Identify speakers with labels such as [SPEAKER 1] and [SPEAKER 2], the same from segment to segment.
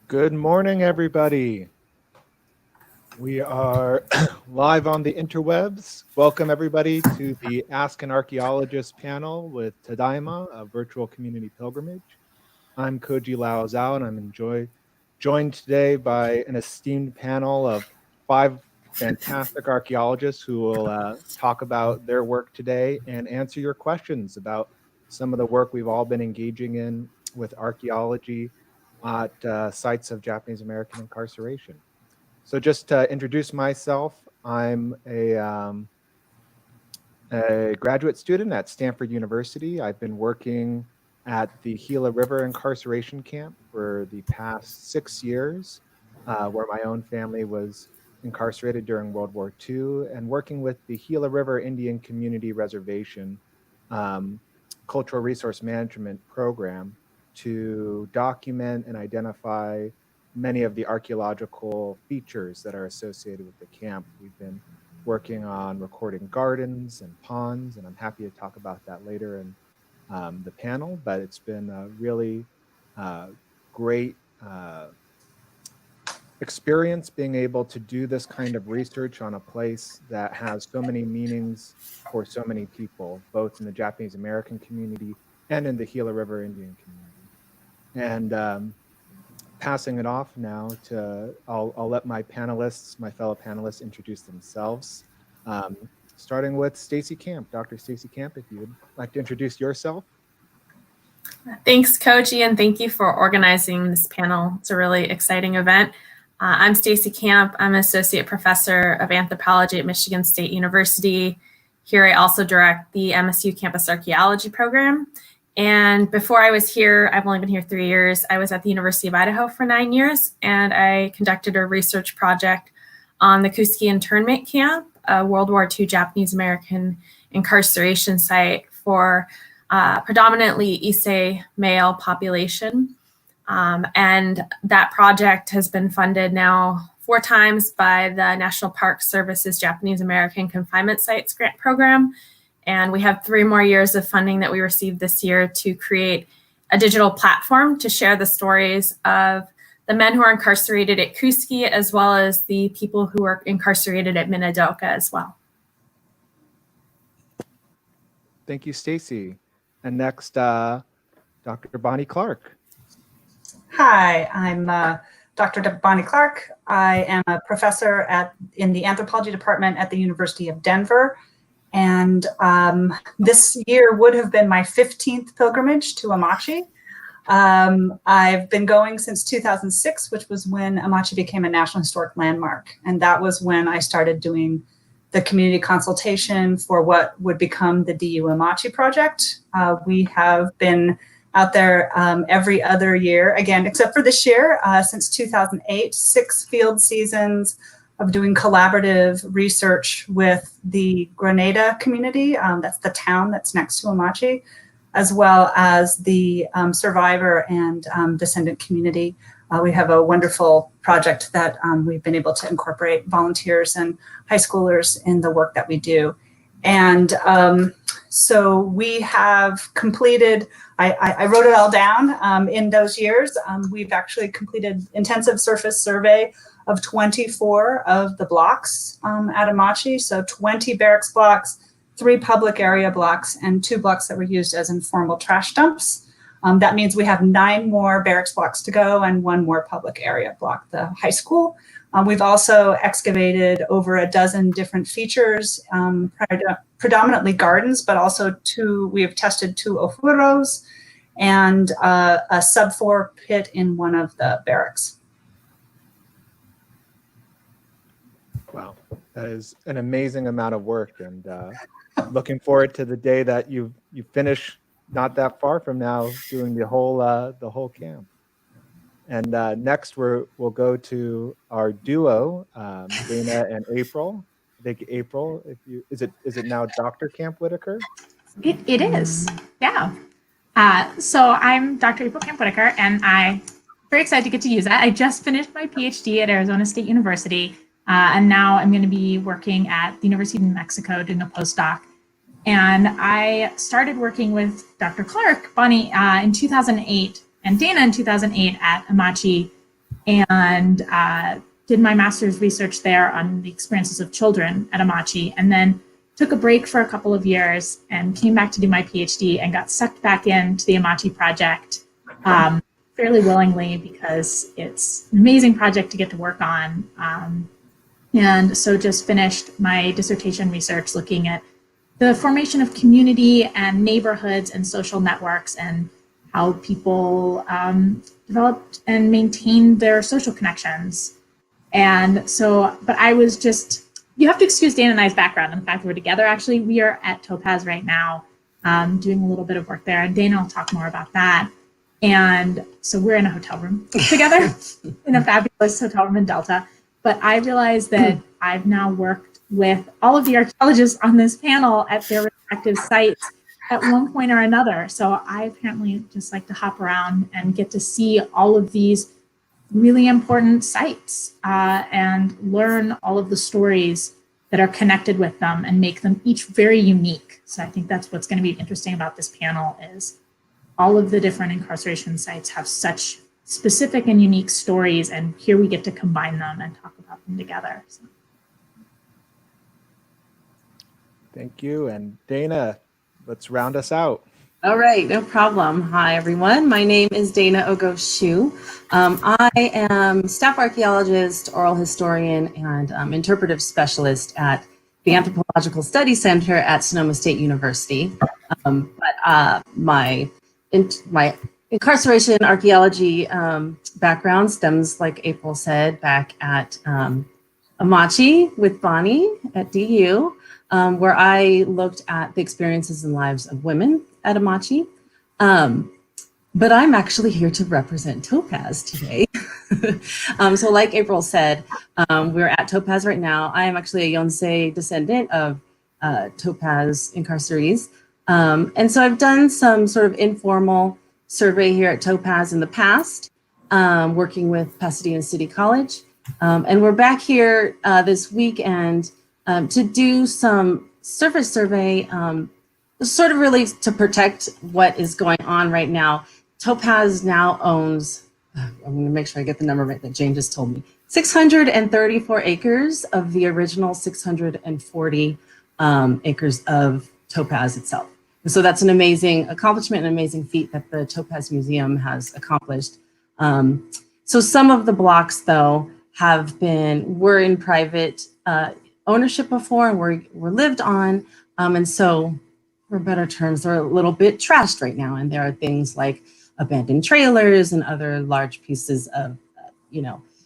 [SPEAKER 1] Good morning, everybody. We are live on the interwebs. Welcome, everybody, to the Ask an Archaeologist panel with Tadaima, a virtual community pilgrimage. I'm Koji Lao Zhao, and I'm joined today by an esteemed panel of 5 fantastic archaeologists who will talk about their work today and answer your questions about some of the work we've all been engaging in with archaeology at sites of Japanese American incarceration. So just to introduce myself, I'm a graduate student at Stanford University. I've been working at the Gila River incarceration camp for the past 6 years, where my own family was incarcerated during World War II, and working with the Gila River Indian Community Reservation Cultural Resource Management Program to document and identify many of the archaeological features that are associated with the camp. We've been working on recording gardens and ponds, and I'm happy to talk about that later in the panel, but it's been a really great experience being able to do this kind of research on a place that has so many meanings for so many people, both in the Japanese American community and in the Gila River Indian community. And passing it off now to, I'll let my fellow panelists introduce themselves. Starting with Stacy Camp. Dr. Stacy Camp, if you would like to introduce yourself.
[SPEAKER 2] Thanks, Koji, and thank you for organizing this panel. It's a really exciting event. I'm Stacy Camp. I'm an associate professor of anthropology at Michigan State University. Here I also direct the MSU Campus Archaeology program. And before I was here, I've only been here 3 years. I was at the University of Idaho for 9 years, and I conducted a research project on the Kooskia internment camp, a World War II Japanese American incarceration site for predominantly Issei male population. And that project has been funded now 4 times by the National Park Service's Japanese American Confinement Sites Grant Program. And we have 3 more years of funding that we received this year to create a digital platform to share the stories of the men who are incarcerated at Kooskia, as well as the people who are incarcerated at Minidoka as well.
[SPEAKER 1] Thank you, Stacy. And next, Dr. Bonnie Clark.
[SPEAKER 3] Hi, I'm Dr. Bonnie Clark. I am a professor in the anthropology department at the University of Denver. And this year would have been my 15th pilgrimage to Amache. I've been going since 2006, which was when Amache became a National Historic Landmark. And that was when I started doing the community consultation for what would become the DU Amache project. We have been out there every other year, again, except for this year, since 2008, 6 field seasons of doing collaborative research with the Grenada community, that's the town that's next to Amache, as well as the survivor and descendant community. We have a wonderful project that we've been able to incorporate volunteers and high schoolers in the work that we do. And so we have completed, I wrote it all down in those years. We've actually completed intensive surface survey of 24 of the blocks at Amache. So 20 barracks blocks, 3 public area blocks, and 2 blocks that were used as informal trash dumps. That means we have 9 more barracks blocks to go and 1 more public area block, the high school. We've also excavated over a dozen different features, predominantly gardens, but also we have tested 2 ofuros and a sub-4 pit in one of the barracks.
[SPEAKER 1] Wow, that is an amazing amount of work, and looking forward to the day that you finish not that far from now doing the whole camp. And next we'll go to our duo, Dana and April. I think April, is it now Dr. Camp Whitaker?
[SPEAKER 4] It is, yeah. So I'm Dr. April Camp Whitaker, and I'm very excited to get to use that. I just finished my PhD at Arizona State University. And now I'm going to be working at the University of New Mexico doing a postdoc. And I started working with Dr. Clark, Bonnie, in 2008, and Dana in 2008 at Amache and did my master's research there on the experiences of children at Amache, and then took a break for a couple of years and came back to do my PhD and got sucked back into the Amache project fairly willingly because it's an amazing project to get to work on. And so just finished my dissertation research looking at the formation of community and neighborhoods and social networks and how people developed and maintained their social connections. And so, but I was just, you have to excuse Dana and I's background and the fact that we're together. Actually, we are at Topaz right now, doing a little bit of work there, and Dana will talk more about that. And so we're in a hotel room together in a fabulous hotel room in Delta. But I realized that I've now worked with all of the archaeologists on this panel at their respective sites at one point or another. So I apparently just like to hop around and get to see all of these really important sites and learn all of the stories that are connected with them and make them each very unique. So I think that's what's going to be interesting about this panel is all of the different incarceration sites have such specific and unique stories, and here we get to combine them and talk about them together. So.
[SPEAKER 1] Thank you. And Dana, let's round us out.
[SPEAKER 5] All right, no problem. Hi, everyone. My name is Dana Ogoshu. I am staff archaeologist, oral historian, and interpretive specialist at the Anthropological Studies Center at Sonoma State University. My incarceration archaeology background stems, like April said, back at Amache with Bonnie at DU, where I looked at the experiences and lives of women at Amache. But I'm actually here to represent Topaz today. So like April said, we're at Topaz right now. I am actually a Yonsei descendant of Topaz incarcerees. And so I've done some sort of informal survey here at Topaz in the past, working with Pasadena City College. And we're back here this weekend to do some surface survey, sort of really to protect what is going on right now. Topaz now owns, I'm going to make sure I get the number right that Jane just told me, 634 acres of the original 640 acres of Topaz itself. And so that's an amazing accomplishment, an amazing feat that the Topaz Museum has accomplished. So some of the blocks, though, were in private ownership before and were lived on. And so, for better terms, they're a little bit trashed right now. And there are things like abandoned trailers and other large pieces of,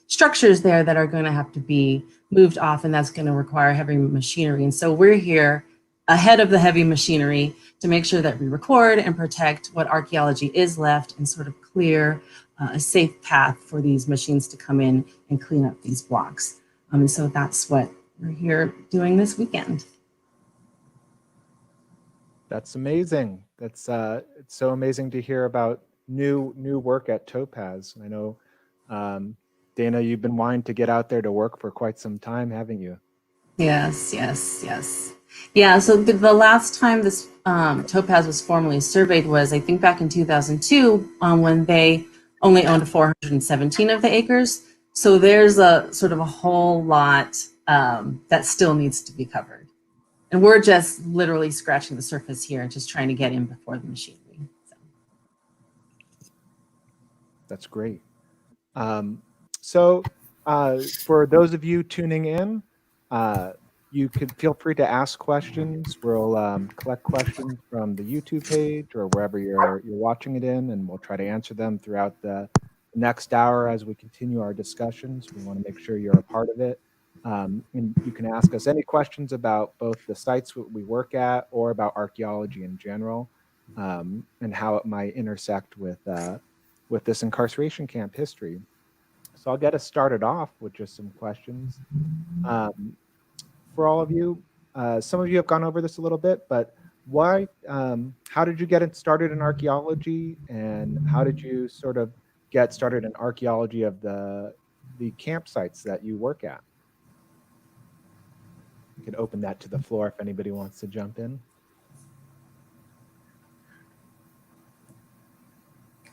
[SPEAKER 5] structures there that are going to have to be moved off, and that's going to require heavy machinery. And so we're here ahead of the heavy machinery to make sure that we record and protect what archaeology is left and sort of clear a safe path for these machines to come in and clean up these blocks. And so that's what we're here doing this weekend.
[SPEAKER 1] That's amazing. That's it's so amazing to hear about new work at Topaz. I know, Dana, you've been wanting to get out there to work for quite some time, haven't you?
[SPEAKER 5] Yes. Yeah, so the last time this Topaz was formally surveyed was, I think, back in 2002, when they only owned 417 of the acres. So there's a sort of a whole lot that still needs to be covered. And we're just literally scratching the surface here and just trying to get in before the machinery. So.
[SPEAKER 1] That's great. So for those of you tuning in, you could feel free to ask questions. We'll collect questions from the YouTube page or wherever you're watching it in, and we'll try to answer them throughout the next hour as we continue our discussions. We want to make sure you're a part of it. And you can ask us any questions about both the sites we work at or about archaeology in general, and how it might intersect with this incarceration camp history. So I'll get us started off with just some questions. For all of you, some of you have gone over this a little bit, but how did you get started in archaeology, and how did you sort of get started in archaeology of the campsites that you work at? You can open that to the floor if anybody wants to jump in.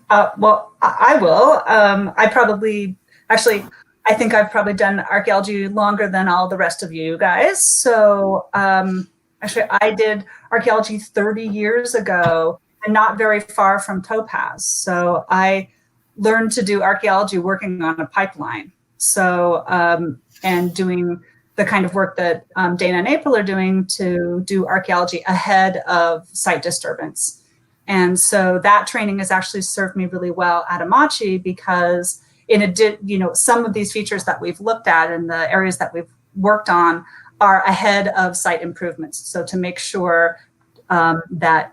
[SPEAKER 3] Well, I will. I probably Actually, I think I've probably done archaeology longer than all the rest of you guys. So actually, I did archaeology 30 years ago and not very far from Topaz. So I learned to do archaeology working on a pipeline. So, and doing the kind of work that Dana and April are doing to do archaeology ahead of site disturbance. And so that training has actually served me really well at Amache, because some of these features that we've looked at and the areas that we've worked on are ahead of site improvements. So to make sure that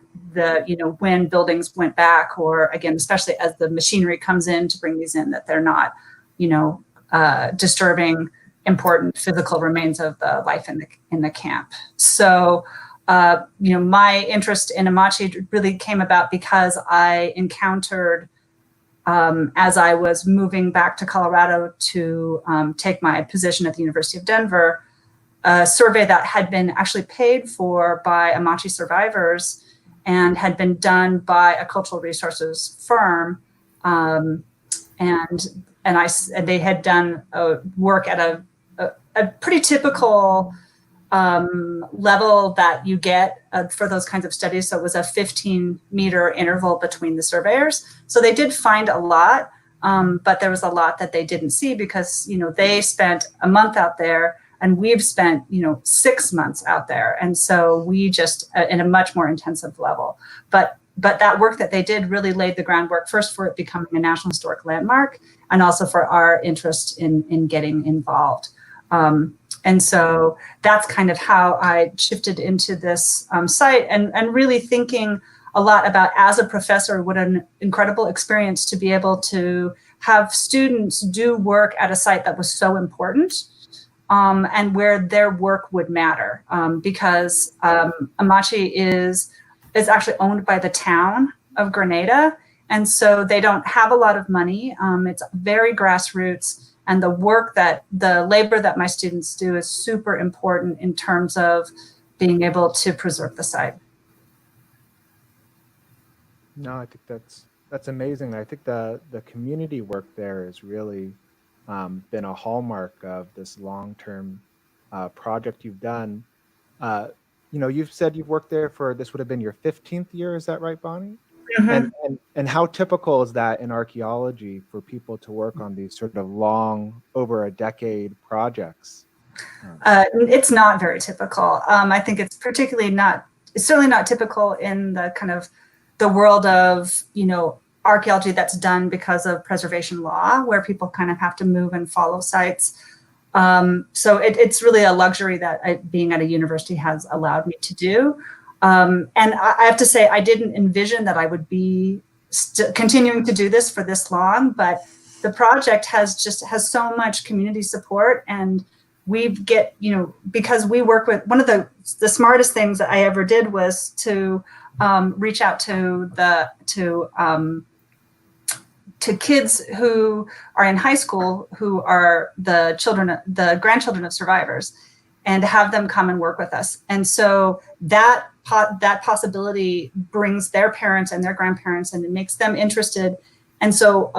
[SPEAKER 3] when buildings went back, or again, especially as the machinery comes in to bring these in, that they're not, disturbing important physical remains of the life in the camp. So, my interest in Amache really came about because I encountered, as I was moving back to Colorado to take my position at the University of Denver, a survey that had been actually paid for by Amache survivors and had been done by a cultural resources firm, and they had done work at a pretty typical level that you get for those kinds of studies. So it was a 15-meter interval between the surveyors. So they did find a lot, but there was a lot that they didn't see because, they spent a month out there and we've spent, 6 months out there. And so we just in a much more intensive level. But that work that they did really laid the groundwork first for it becoming a National Historic Landmark, and also for our interest in getting involved. And so that's kind of how I shifted into this site, and really thinking a lot about, as a professor, what an incredible experience to be able to have students do work at a site that was so important, and where their work would matter, because Amache is actually owned by the town of Grenada. And so they don't have a lot of money. It's very grassroots. And the labor that my students do is super important in terms of being able to preserve the site.
[SPEAKER 1] No, I think that's amazing. I think the community work there has really been a hallmark of this long-term project you've done. You've said you've worked there this would have been your 15th year. Is that right, Bonnie? Mm-hmm. And how typical is that in archaeology for people to work on these sort of long, over a decade projects?
[SPEAKER 3] It's not very typical. I think it's certainly not typical in the kind of the world of, archaeology that's done because of preservation law, where people kind of have to move and follow sites. So it's really a luxury that being at a university has allowed me to do. And I have to say, I didn't envision that I would be continuing to do this for this long, but the project has so much community support, and because we work with, one of the smartest things that I ever did was to reach out to kids who are in high school, who are the grandchildren of survivors, and have them come and work with us. And so that possibility brings their parents and their grandparents, and it makes them interested. And so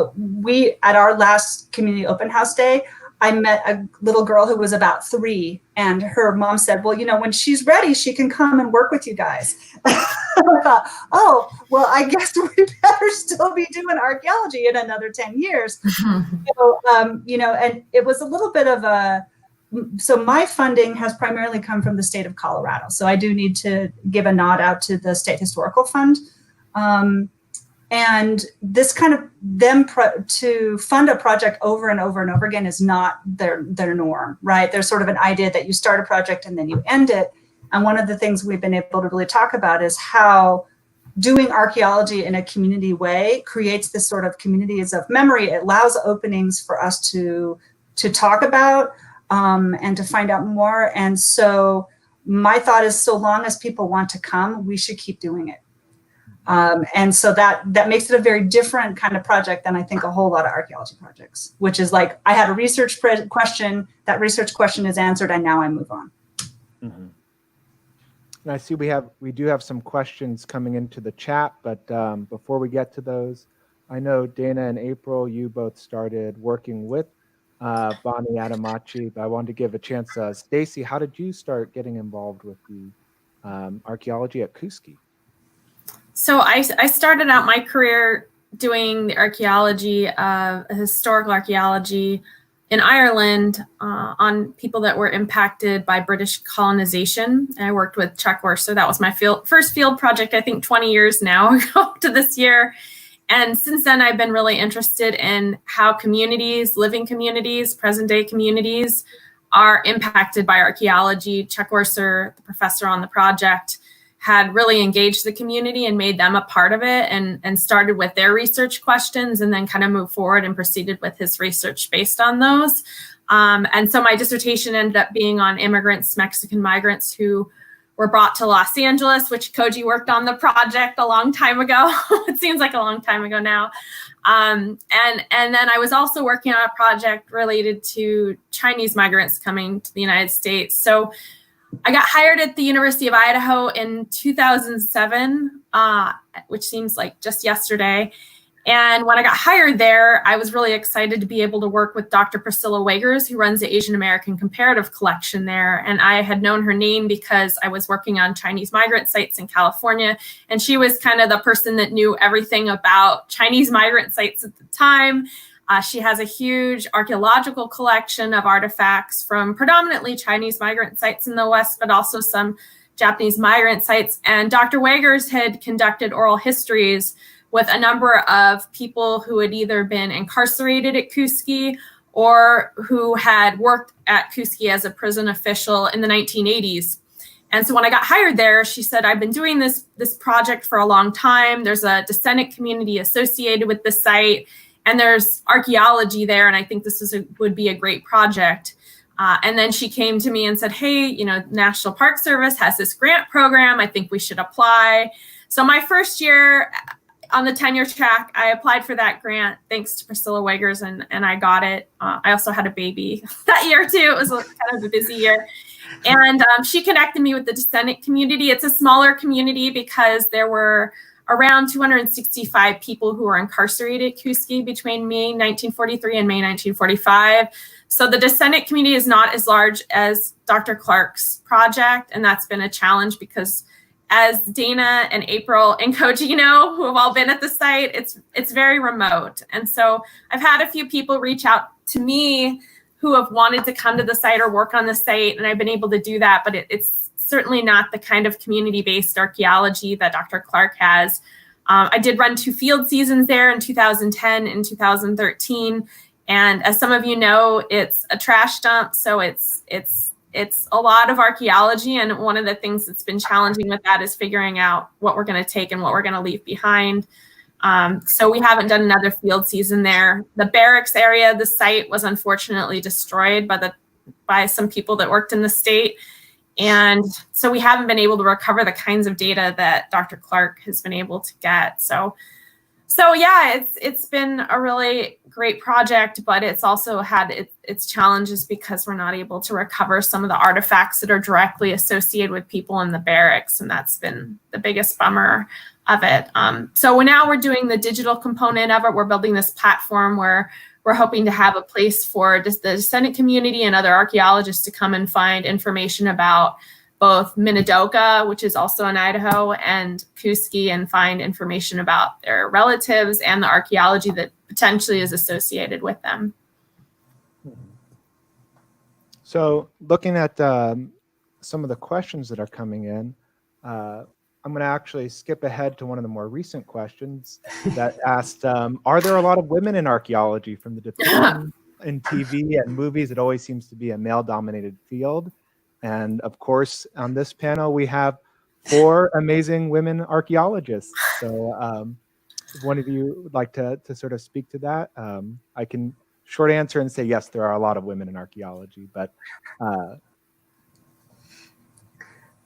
[SPEAKER 3] at our last community open house day, I met a little girl who was about 3, and her mom said, well, when she's ready, she can come and work with you guys. I thought, oh, well, I guess we better still be doing archaeology in another 10 years. Mm-hmm. So, and it was a little bit of so my funding has primarily come from the state of Colorado. So I do need to give a nod out to the State Historical Fund. And this kind of to fund a project over and over and over again is not their norm, right? There's sort of an idea that you start a project and then you end it. And one of the things we've been able to really talk about is how doing archaeology in a community way creates this sort of communities of memory. It allows openings for us to talk about and to find out more. And so my thought is, so long as people want to come, we should keep doing it. And so that makes it a very different kind of project than I think a whole lot of archaeology projects, which is like, I had a research question, that research question is answered, and now I move on.
[SPEAKER 1] Mm-hmm. And I see we do have some questions coming into the chat, but before we get to those, I know Dana and April, you both started working with Bonnie at Amache, but I wanted to give a chance. Stacy, how did you start getting involved with the archaeology at Kooskia?
[SPEAKER 2] So I started out my career doing the archaeology, historical archaeology in Ireland on people that were impacted by British colonization. And I worked with Chuck Worcester. That was my first field project, I think 20 years now ago to this year. And since then, I've been really interested in how communities, living communities, present day communities are impacted by archaeology. Chuck Worcester, the professor on the project, had really engaged the community and made them a part of it, and started with their research questions and then kind of moved forward and proceeded with his research based on those. And so my dissertation ended up being on immigrants, Mexican migrants who were brought to Los Angeles, which Koji worked on the project a long time ago. It seems like a long time ago now. And then I was also working on a project related to Chinese migrants coming to the United States. So I got hired at the University of Idaho in 2007, which seems like just yesterday. And when I got hired there, I was really excited to be able to work with Dr. Priscilla Wagers, who runs the Asian American Comparative Collection there. And I had known her name because I was working on Chinese migrant sites in California. And she was kind of the person that knew everything about Chinese migrant sites at the time. She has a huge archaeological collection of artifacts from predominantly Chinese migrant sites in the West, but also some Japanese migrant sites. And Dr. Wagers had conducted oral histories with a number of people who had either been incarcerated at Kooskia or who had worked at Kooskia as a prison official in the 1980s. And so when I got hired there, she said, I've been doing this project for a long time. There's a descendant community associated with the site, and there's archaeology there, and I think this would be a great project. And then she came to me and said, hey, National Park Service has this grant program. I think we should apply. So my first year on the tenure track, I applied for that grant thanks to Priscilla Wagers, and I got it. I also had a baby that year too. It was kind of a busy year. And she connected me with the descendant community. It's a smaller community because there were around 265 people who were incarcerated at Kooskia between May 1943 and May 1945. So the descendant community is not as large as Dr. Clark's project, and that's been a challenge because, as Dana and April and Koji who have all been at the site, it's very remote. And so I've had a few people reach out to me who have wanted to come to the site or work on the site, and I've been able to do that, but it's certainly not the kind of community-based archaeology that Dr. Clark has. I did run 2 field seasons there in 2010 and 2013. And as some of you know, it's a trash dump. So it's a lot of archaeology. And one of the things that's been challenging with that is figuring out what we're going to take and what we're going to leave behind. So we haven't done another field season there. The barracks area, the site was unfortunately destroyed by some people that worked in the state. And so we haven't been able to recover the kinds of data that Dr. Clark has been able to get. So yeah, it's been a really great project, but it's also had its challenges because we're not able to recover some of the artifacts that are directly associated with people in the barracks. And that's been the biggest bummer of it. So now we're doing the digital component of it. We're building this platform where we're hoping to have a place for the descendant community and other archaeologists to come and find information about both Minidoka, which is also in Idaho, and Kooskia, and find information about their relatives and the archaeology that potentially is associated with them.
[SPEAKER 1] So looking at some of the questions that are coming in, I'm going to actually skip ahead to one of the more recent questions that asked, are there a lot of women in archaeology? From the depiction in TV and movies, it always seems to be a male-dominated field. And of course, on this panel, we have 4 amazing women archaeologists. So if one of you would like to sort of speak to that, I can short answer and say, yes, there are a lot of women in archaeology, but.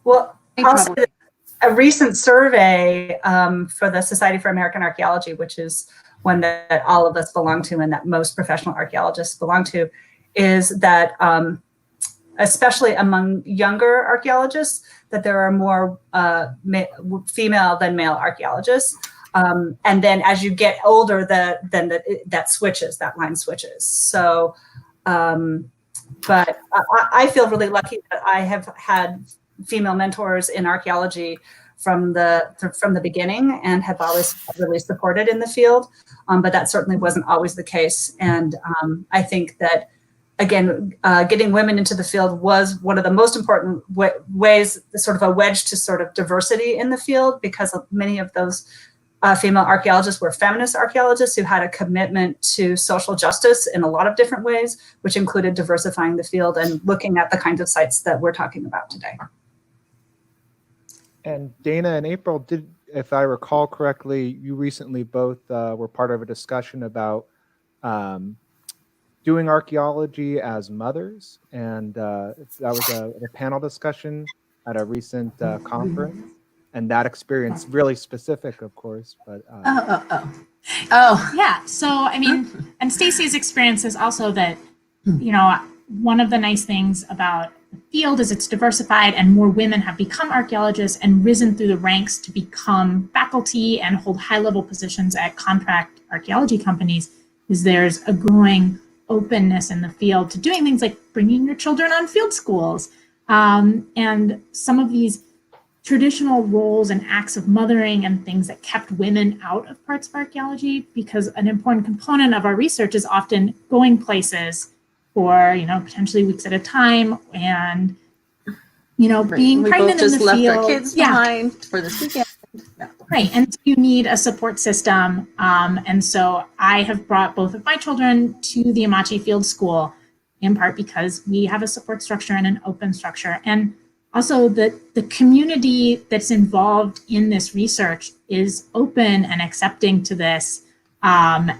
[SPEAKER 3] Well, also a recent survey for the Society for American Archaeology, which is one that all of us belong to and that most professional archaeologists belong to, is that especially among younger archaeologists, that there are more female than male archaeologists. And then as you get older, that line switches. So But I feel really lucky that I have had female mentors in archaeology from the beginning and have always really supported in the field. But that certainly wasn't always the case. And I think that, again, getting women into the field was one of the most important ways, sort of a wedge to sort of diversity in the field, because many of those female archaeologists were feminist archaeologists who had a commitment to social justice in a lot of different ways, which included diversifying the field and looking at the kinds of sites that we're talking about today.
[SPEAKER 1] And Dana and April, if I recall correctly, you recently both were part of a discussion about doing archaeology as mothers, and that was a panel discussion at a recent conference, and that experience really specific, of course. But
[SPEAKER 4] Oh, yeah. So, I mean, and Stacy's experience is also that, you know, one of the nice things about the field is it's diversified and more women have become archaeologists and risen through the ranks to become faculty and hold high-level positions at contract archaeology companies, is there's a growing openness in the field to doing things like bringing your children on field schools. And some of these traditional roles and acts of mothering and things that kept women out of parts of archaeology, because an important component of our research is often going places for, you know, potentially weeks at a time, and, you know, being pregnant in the field. We both just left our kids
[SPEAKER 5] behind for this weekend. No.
[SPEAKER 4] Right, and you need a support system. And so I have brought both of my children to the Amache Field School, in part because we have a support structure and an open structure. And also the community that's involved in this research is open and accepting to this. And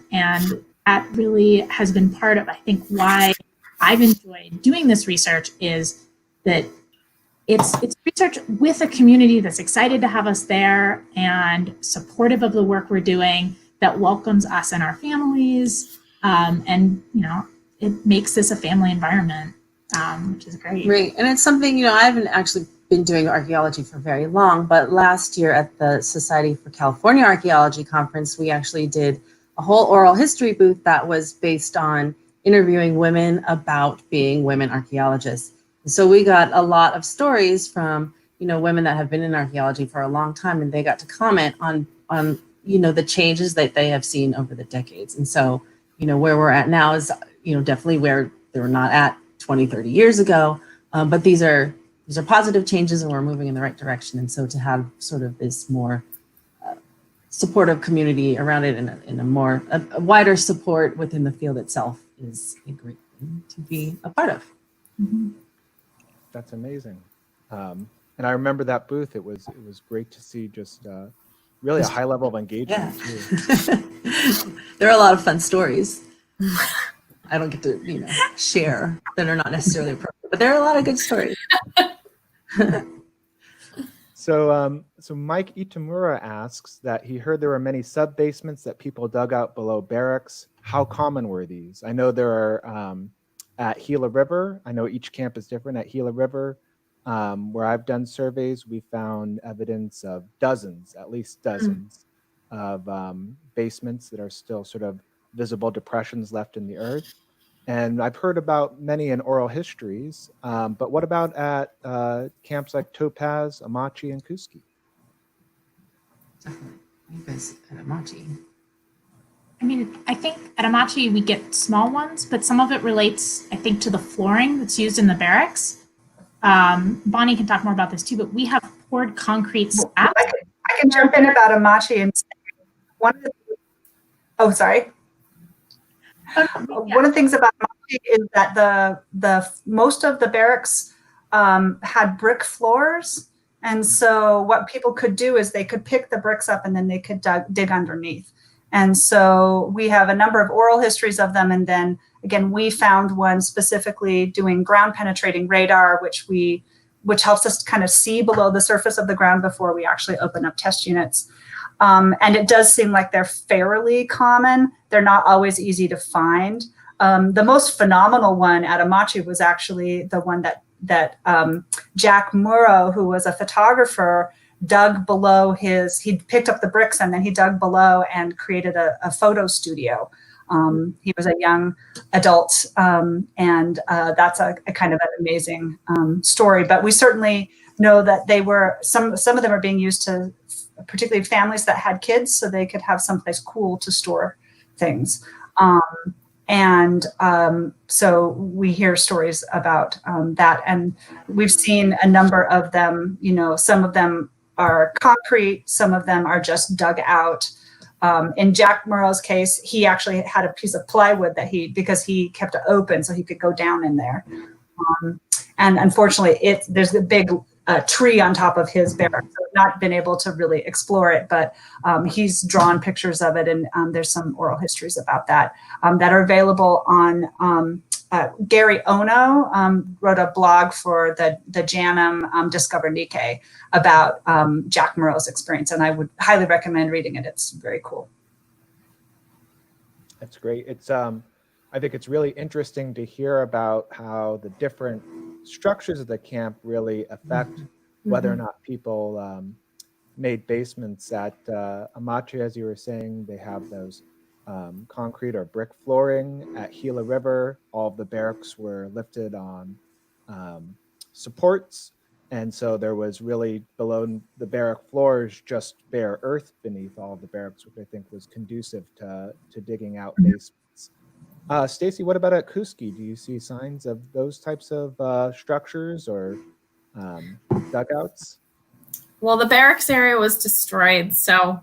[SPEAKER 4] that really has been part of, I think, why I've enjoyed doing this research, is that it's research with a community that's excited to have us there and supportive of the work we're doing, that welcomes us and our families. And, you know, it makes this a family environment, which is great.
[SPEAKER 5] Right. And it's something, you know, I haven't actually been doing archaeology for very long, but last year at the Society for California Archaeology conference, we actually did a whole oral history booth that was based on interviewing women about being women archaeologists. And so we got a lot of stories from, you know, women that have been in archaeology for a long time, and they got to comment on, you know, the changes that they have seen over the decades. And so, you know, where we're at now is, you know, definitely where they were not at 20, 30 years ago. But these are positive changes, and we're moving in the right direction. And so to have sort of this more supportive community around it, in a wider support within the field itself, is a great thing to be a part of.
[SPEAKER 4] Mm-hmm.
[SPEAKER 1] that's amazing. And I remember that booth. It was great to see just really a high level of engagement.
[SPEAKER 5] Yeah. There are a lot of fun stories. I don't get to, you know, share that are not necessarily appropriate, but there are a lot of good stories.
[SPEAKER 1] So Mike Itamura asks that he heard there were many sub-basements that people dug out below barracks. How common were these? I know there are at Gila River. I know each camp is different. At Gila River, where I've done surveys, we found evidence of dozens, at least dozens, of basements that are still sort of visible depressions left in the earth. And I've heard about many in oral histories, but what about at camps like Topaz, Amache, and Kooskia?
[SPEAKER 5] Definitely. You guys at Amache.
[SPEAKER 4] I mean, I think at Amache we get small ones, but some of it relates, I think, to the flooring that's used in the barracks. Bonnie can talk more about this too, but we have poured concrete slabs.
[SPEAKER 3] I can jump in about Amache and say one of the, oh, sorry. One of the things about Amache is that the most of the barracks had brick floors, and so what people could do is they could pick the bricks up and then they could dig underneath. And so we have a number of oral histories of them, and then again we found one specifically doing ground penetrating radar, which helps us kind of see below the surface of the ground before we actually open up test units. And it does seem like they're fairly common. They're not always easy to find. The most phenomenal one at Amache was actually the one that Jack Murrow, who was a photographer, dug below he picked up the bricks and then he dug below and created a photo studio. He was a young adult, and that's a kind of an amazing story. But we certainly know that they were, some of them are being used to, particularly families that had kids, so they could have someplace cool to store things. So we hear stories about that, and we've seen a number of them. You know, some of them are concrete, some of them are just dug out. In Jack Murrow's case, he actually had a piece of plywood that because he kept it open so he could go down in there. And unfortunately, there's a big tree on top of his barracks. So I've not been able to really explore it, but he's drawn pictures of it, and there's some oral histories about that that are available on. Gary Ono wrote a blog for the JANM Discover Nikkei about Jack Murrow's experience, and I would highly recommend reading it. It's very cool.
[SPEAKER 1] That's great. It's I think it's really interesting to hear about how the different structures of the camp really affect whether or not people made basements. At Amache, as you were saying, they have those concrete or brick flooring. At Gila River, all of the barracks were lifted on supports. And so there was really below the barrack floors just bare earth beneath all of the barracks, which I think was conducive to digging out basements. Stacy, what about at Kooskia? Do you see signs of those types of structures or dugouts?
[SPEAKER 2] Well, the barracks area was destroyed, so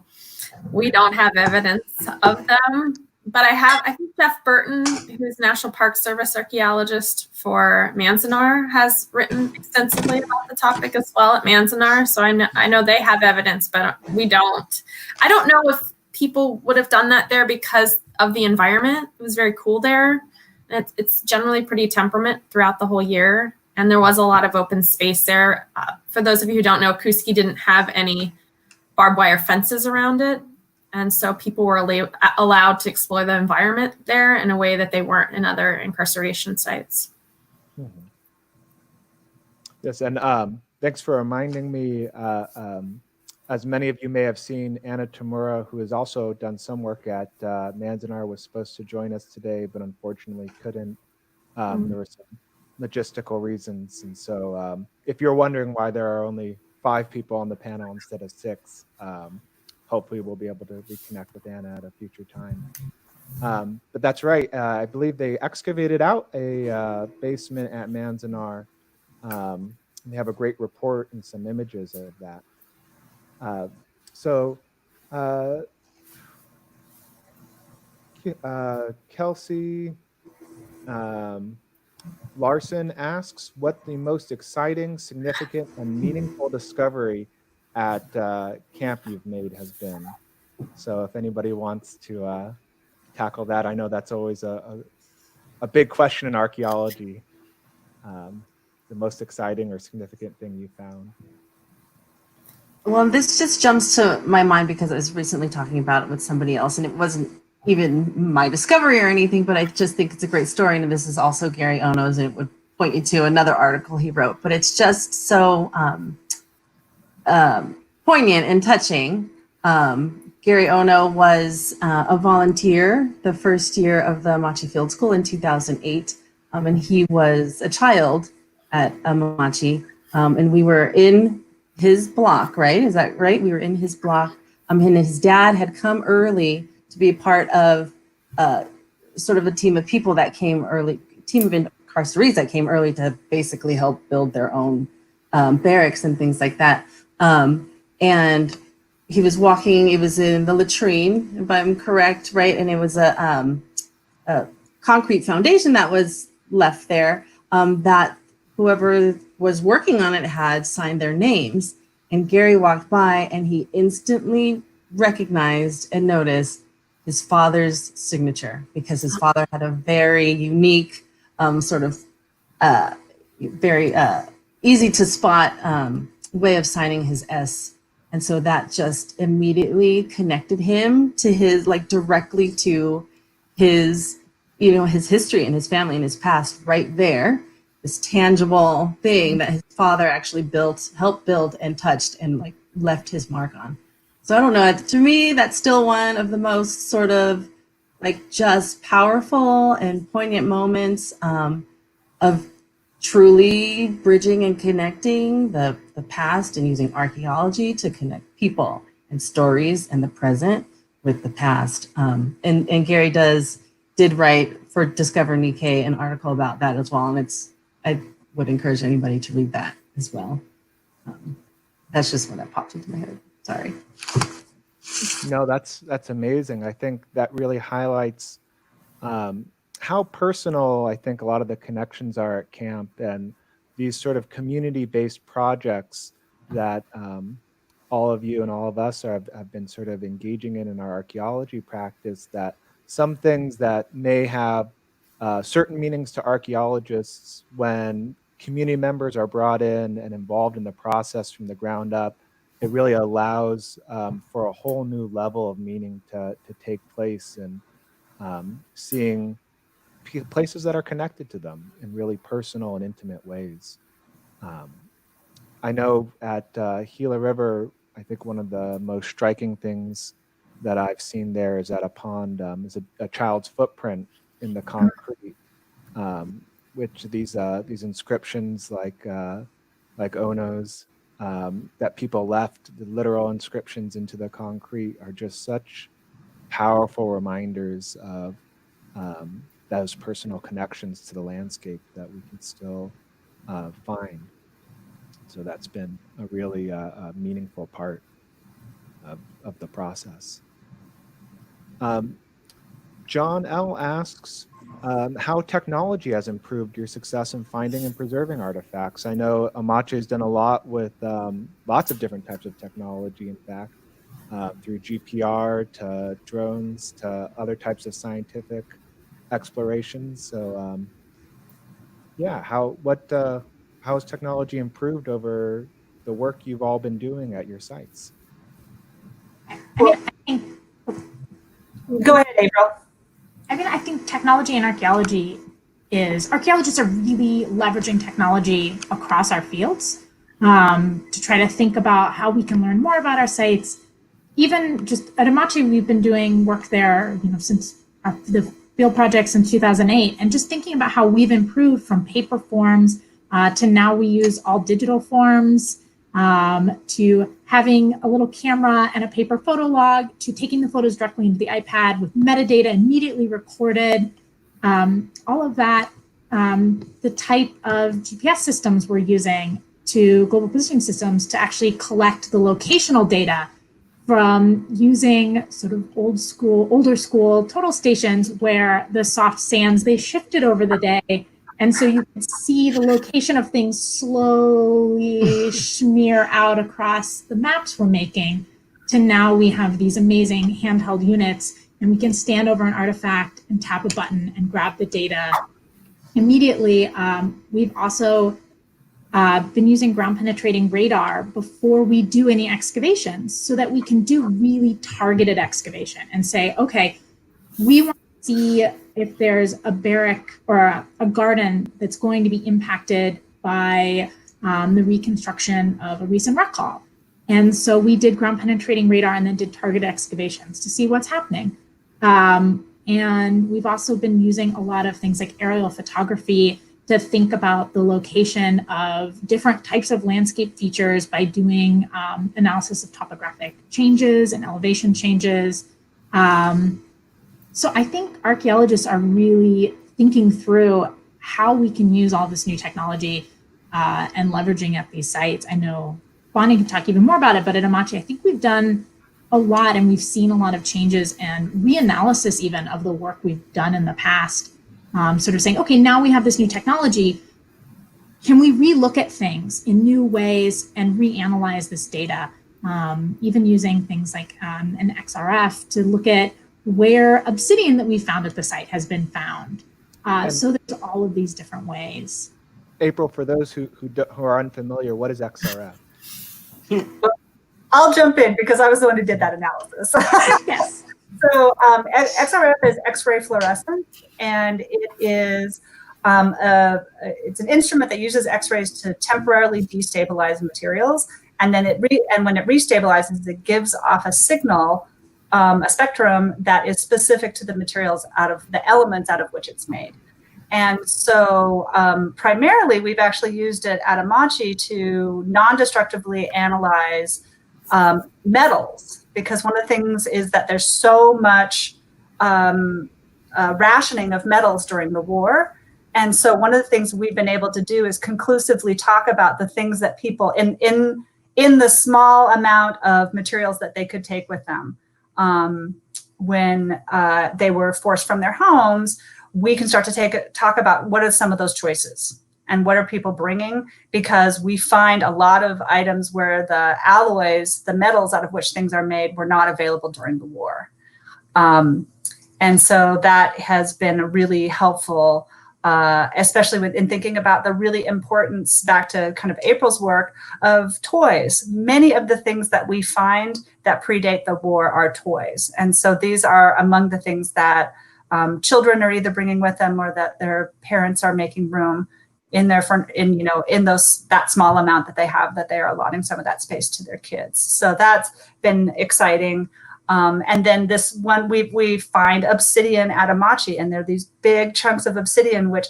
[SPEAKER 2] we don't have evidence of them. But I think Jeff Burton, who's National Park Service archaeologist for Manzanar, has written extensively about the topic as well at Manzanar. So I know they have evidence, but we don't. I don't know if people would have done that there because of the environment. It was very cool there. It's generally pretty temperate throughout the whole year. And there was a lot of open space there. For those of you who don't know, Kooskia didn't have any barbed wire fences around it. And so people were allowed to explore the environment there in a way that they weren't in other incarceration sites.
[SPEAKER 1] Yes, and thanks for reminding me. As many of you may have seen, Anna Tamura, who has also done some work at Manzanar, was supposed to join us today, but unfortunately couldn't. There were some logistical reasons. And so if you're wondering why there are only 5 people on the panel instead of 6, hopefully we'll be able to reconnect with Anna at a future time. But that's right. I believe they excavated out a basement at Manzanar. They have a great report and some images of that. Kelsey Larson asks what the most exciting, significant, and meaningful discovery at camp you've made has been. So if anybody wants to tackle that, I know that's always a big question in archaeology. The most exciting or significant thing you found.
[SPEAKER 5] Well, this just jumps to my mind because I was recently talking about it with somebody else, and it wasn't even my discovery or anything, but I just think it's a great story. And this is also Gary Ono's, and it would point you to another article he wrote, but it's just so poignant and touching. Gary Ono was a volunteer the first year of the Amache Field School in 2008, and he was a child at Amache, and we were in his block, right? Is that right? We were in his block, and his dad had come early to be a part of sort of a team of people that came early, team of incarcerees that came early to basically help build their own barracks and things like that. And he was walking, it was in the latrine, if I'm correct, right? And it was a concrete foundation that was left there that whoever was working on it had signed their names. And Gary walked by and he instantly recognized and noticed his father's signature, because his father had a very unique sort of very easy to spot way of signing his S. And so that just immediately connected him to his, like directly to his, you know, his history and his family and his past right there. This tangible thing that his father actually built, helped build and touched and like left his mark on. So I don't know, to me, that's still one of the most sort of like just powerful and poignant moments of truly bridging and connecting the past and using archaeology to connect people and stories and the present with the past. And Gary did write for Discover Nikkei an article about that as well. And I would encourage anybody to read that as well. That's just what that popped into my head. Sorry.
[SPEAKER 1] No, that's amazing. I think that really highlights how personal I think a lot of the connections are at camp, and these sort of community-based projects that all of you and all of us have been sort of engaging in our archaeology practice, that some things that may have certain meanings to archaeologists, when community members are brought in and involved in the process from the ground up, it really allows for a whole new level of meaning to take place, and seeing places that are connected to them in really personal and intimate ways. I know at Gila River, I think one of the most striking things that I've seen there is that a pond is a child's footprint in the concrete, which these inscriptions like Ono's that people left, the literal inscriptions into the concrete, are just such powerful reminders of those personal connections to the landscape that we can still find. So that's been a really meaningful part of the process. John L. asks how technology has improved your success in finding and preserving artifacts. I know Amache has done a lot with lots of different types of technology, in fact, through GPR to drones to other types of scientific explorations. So yeah, how has technology improved over the work you've all been doing at your sites?
[SPEAKER 3] Go ahead, April.
[SPEAKER 4] I think technology and archaeologists are really leveraging technology across our fields to try to think about how we can learn more about our sites. Even just at Amache, we've been doing work there, since the field project since 2008, and just thinking about how we've improved from paper forms to now we use all digital forms, to having a little camera and a paper photo log, to taking the photos directly into the iPad with metadata immediately recorded. All of that, the type of GPS systems we're using to global positioning systems to actually collect the locational data from using sort of older school total stations where the soft sands, they shifted over the day. And so you could see the location of things slowly smear out across the maps we're making, to now we have these amazing handheld units, and we can stand over an artifact and tap a button and grab the data immediately. We've also been using ground penetrating radar before we do any excavations, so that we can do really targeted excavation and say, okay, we want to see if there's a barrack or a garden that's going to be impacted by the reconstruction of a recent rock hall. And so we did ground penetrating radar and then did targeted excavations to see what's happening. And we've also been using a lot of things like aerial photography to think about the location of different types of landscape features by doing analysis of topographic changes and elevation changes. So I think archaeologists are really thinking through how we can use all this new technology and leveraging at these sites. I know Bonnie can talk even more about it, but at Amache, I think we've done a lot, and we've seen a lot of changes and reanalysis even of the work we've done in the past. Sort of saying, okay, now we have this new technology. Can we relook at things in new ways and reanalyze this data? Even using things like an XRF to look at where obsidian that we found at the site has been found. So there's all of these different ways.
[SPEAKER 1] April, for those who are unfamiliar, what is XRF?
[SPEAKER 3] I'll jump in because I was the one who did that analysis.
[SPEAKER 4] Yes.
[SPEAKER 3] So XRF is X-ray fluorescence, and it is it's an instrument that uses X-rays to temporarily destabilize materials, and then when it restabilizes, it gives off a signal a spectrum that is specific to the materials the elements out of which it's made. And so primarily we've actually used it at Amache to non-destructively analyze metals, because one of the things is that there's so much rationing of metals during the war. And so one of the things we've been able to do is conclusively talk about the things that people in the small amount of materials that they could take with them when they were forced from their homes. We can start to talk about what are some of those choices and what are people bringing, because we find a lot of items where the alloys, the metals out of which things are made, were not available during the war. And so that has been really helpful, especially in thinking about the really importance, back to kind of April's work, of toys. Many of the things that we find that predate the war are toys. And so these are among the things that children are either bringing with them or that their parents are making room in that small amount that they have, that they are allotting some of that space to their kids. So that's been exciting. And then this one, we find obsidian at Amache, and there are these big chunks of obsidian, we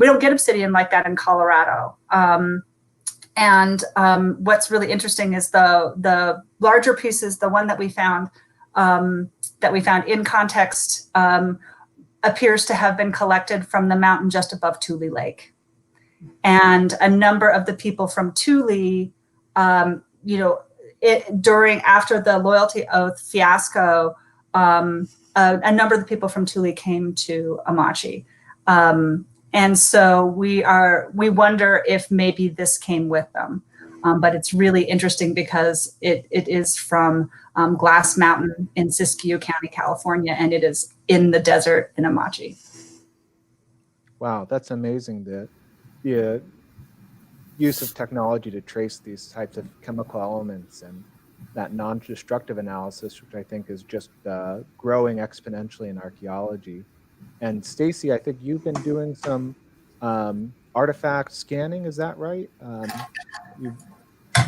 [SPEAKER 3] don't get obsidian like that in Colorado. What's really interesting is the larger pieces, the one that we found in context, appears to have been collected from the mountain just above Tule Lake. And a number of the people from Tule, after the loyalty oath fiasco, a number of the people from Tule came to Amache. And so we wonder if maybe this came with them. But it's really interesting because it is from Glass Mountain in Siskiyou County, California, and it is in the desert in Amache.
[SPEAKER 1] Wow, that's amazing, the use of technology to trace these types of chemical elements and that non-destructive analysis, which I think is just growing exponentially in archaeology. And Stacy, I think you've been doing some artifact scanning, is that right? You've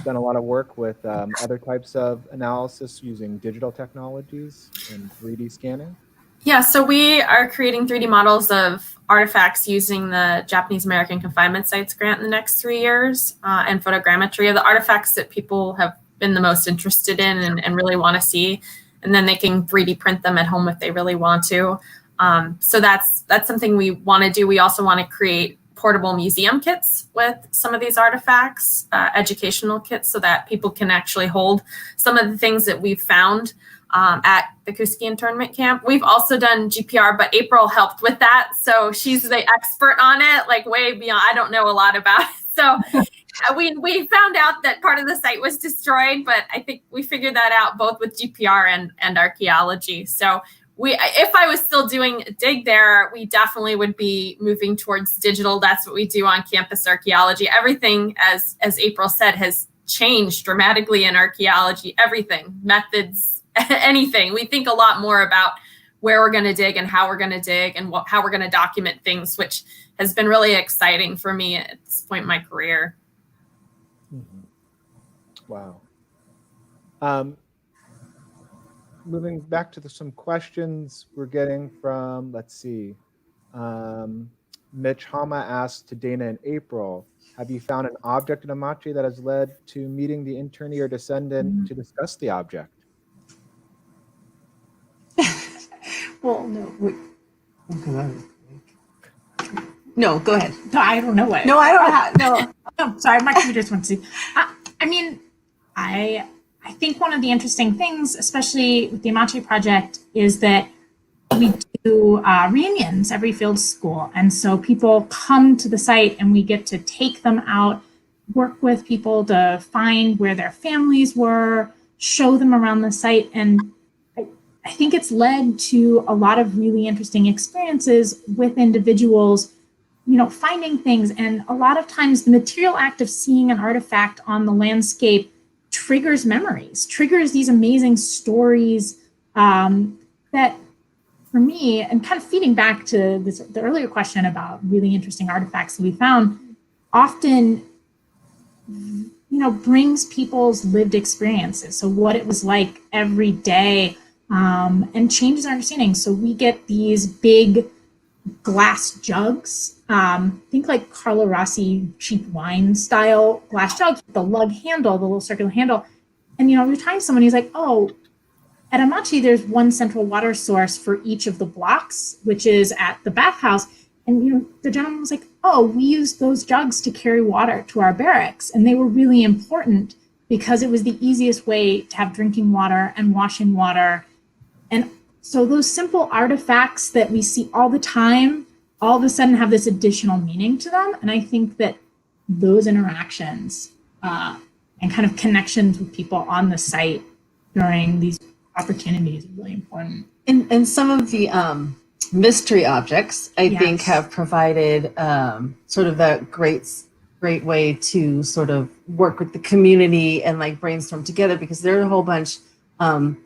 [SPEAKER 1] done a lot of work with other types of analysis using digital technologies and 3D scanning.
[SPEAKER 2] Yeah, so we are creating 3D models of artifacts using the Japanese American Confinement Sites grant in the next 3 years, and photogrammetry of the artifacts that people have been the most interested in and really want to see. And then they can 3D print them at home if they really want to. So that's something we want to do. We also want to create portable museum kits with some of these artifacts, educational kits, so that people can actually hold some of the things that we've found at the Kooskia internment camp. We've also done GPR, but April helped with that. So she's the expert on it, like way beyond, I don't know a lot about it. So we found out that part of the site was destroyed, but I think we figured that out both with GPR and archaeology. So if I was still doing dig there, we definitely would be moving towards digital. That's what we do on campus archaeology. Everything, as April said, has changed dramatically in archaeology. Everything, methods, anything. We think a lot more about where we're going to dig and how we're going to dig and how we're going to document things, which has been really exciting for me at this point in my career.
[SPEAKER 1] Mm-hmm. Wow. Moving back to some questions we're getting from, let's see. Mitch Hama asked to Dana and April, have you found an object in Amache that has led to meeting the internee or descendant to discuss the object?
[SPEAKER 5] Well, no. No, go ahead.
[SPEAKER 4] No, I don't know what.
[SPEAKER 5] No, I don't have. No.
[SPEAKER 4] Oh, sorry, my computer just went to. I think one of the interesting things, especially with the Amache project, is that we do reunions every field school. And so people come to the site and we get to take them out, work with people to find where their families were, show them around the site. And I think it's led to a lot of really interesting experiences with individuals, finding things. And a lot of times the material act of seeing an artifact on the landscape triggers memories, triggers these amazing stories that for me, and kind of feeding back to the earlier question about really interesting artifacts that we found, often brings people's lived experiences. So what it was like every day, and changes our understanding. So we get these big glass jugs. Think like Carlo Rossi cheap wine style glass jug, the lug handle, the little circular handle. And you're talking to someone, he's like, oh, at Amache, there's one central water source for each of the blocks, which is at the bathhouse. And the gentleman was like, oh, we used those jugs to carry water to our barracks. And they were really important because it was the easiest way to have drinking water and washing water. And so those simple artifacts that we see all the time, all of a sudden have this additional meaning to them. And I think that those interactions and kind of connections with people on the site during these opportunities are really important.
[SPEAKER 5] And some of the mystery objects, I
[SPEAKER 4] Yes.
[SPEAKER 5] think, have provided sort of that great way to sort of work with the community and like brainstorm together, because there are a whole bunch of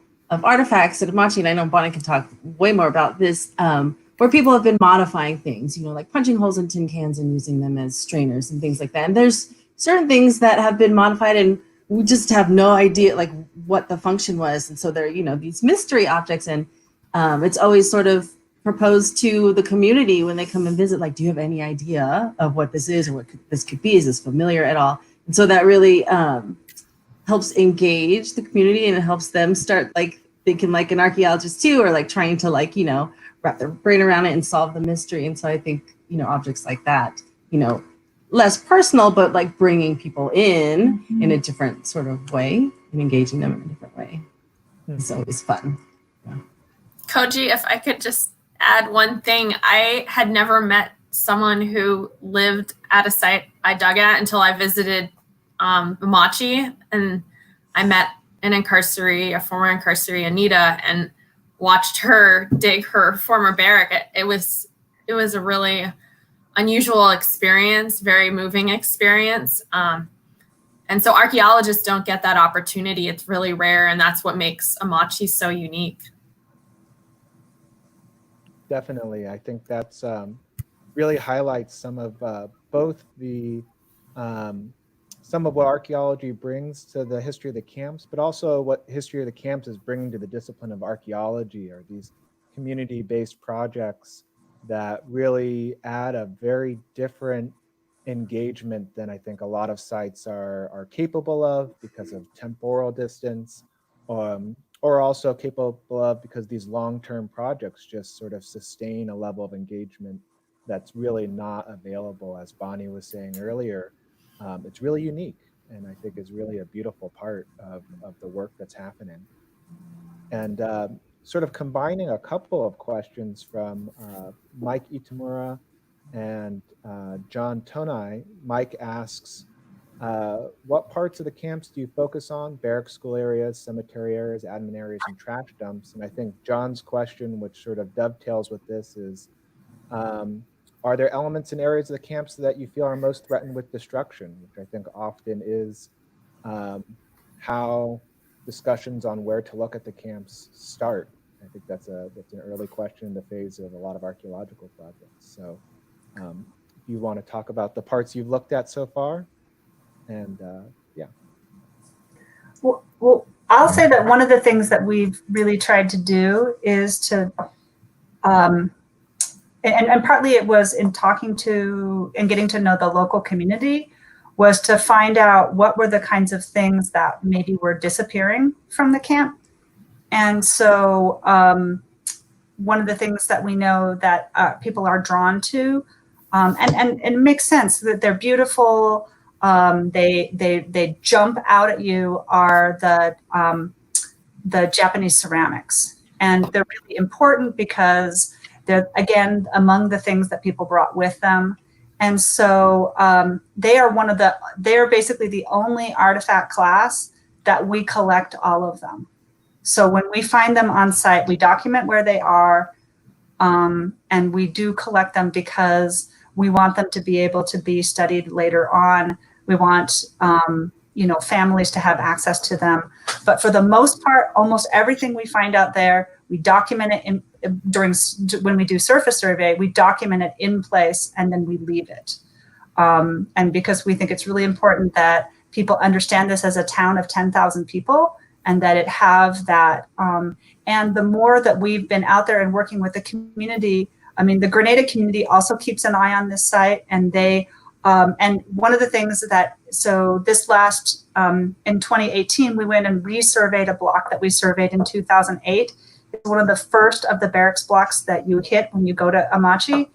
[SPEAKER 5] artifacts at Amache, and I know Bonnie can talk way more about this, where people have been modifying things, like punching holes in tin cans and using them as strainers and things like that. And there's certain things that have been modified and we just have no idea like what the function was. And so they're, these mystery objects, and it's always sort of proposed to the community when they come and visit, like, do you have any idea of what this is or what this could be? Is this familiar at all? And so that really helps engage the community, and it helps them start like thinking like an archaeologist too, or like trying to like, wrap their brain around it and solve the mystery. And so I think, objects like that, less personal, but like bringing people in a different sort of way and engaging them in a different way. It's always fun. Yeah.
[SPEAKER 2] Koji, if I could just add one thing, I had never met someone who lived at a site I dug at until I visited Amache, and I met a former incarceree, Anita, and watched her dig her former barrack. It was a really unusual experience, very moving experience. And so archaeologists don't get that opportunity. It's really rare, and that's what makes Amache so unique.
[SPEAKER 1] Definitely. I think that's really highlights some of both the some of what archaeology brings to the history of the camps, but also what history of the camps is bringing to the discipline of archaeology, or these community-based projects that really add a very different engagement than I think a lot of sites are capable of because of temporal distance, or also capable of because these long-term projects just sort of sustain a level of engagement that's really not available, as Bonnie was saying earlier. It's really unique, and I think is really a beautiful part of the work that's happening. And sort of combining a couple of questions from Mike Itamura and John Tonai. Mike asks, what parts of the camps do you focus on? Barrack school areas, cemetery areas, admin areas, and trash dumps? And I think John's question, which sort of dovetails with this, is are there elements in areas of the camps that you feel are most threatened with destruction, which I think often is how discussions on where to look at the camps start. I think that's an early question in the phase of a lot of archaeological projects. So if you want to talk about the parts you've looked at so far, and yeah.
[SPEAKER 3] Well, I'll say that one of the things that we've really tried to do is to, and partly it was in talking to and getting to know the local community, was to find out what were the kinds of things that maybe were disappearing from the camp. And so one of the things that we know that people are drawn to, and it makes sense that they're beautiful, they jump out at you, are the Japanese ceramics. And they're really important because they're, again, among the things that people brought with them. And so they are basically the only artifact class that we collect all of them. So when we find them on site, we document where they are, and we do collect them because we want them to be able to be studied later on. We want families to have access to them. But for the most part, almost everything we find out there, we document it when we do surface survey, we document it in place and then we leave it. And because we think it's really important that people understand this as a town of 10,000 people, and that it have that. And the more that we've been out there and working with the community, I mean, the Grenada community also keeps an eye on this site, and they, and one of the things that, so this last, in 2018, we went and resurveyed a block that we surveyed in 2008. It's one of the first of the barracks blocks that you hit when you go to Amache.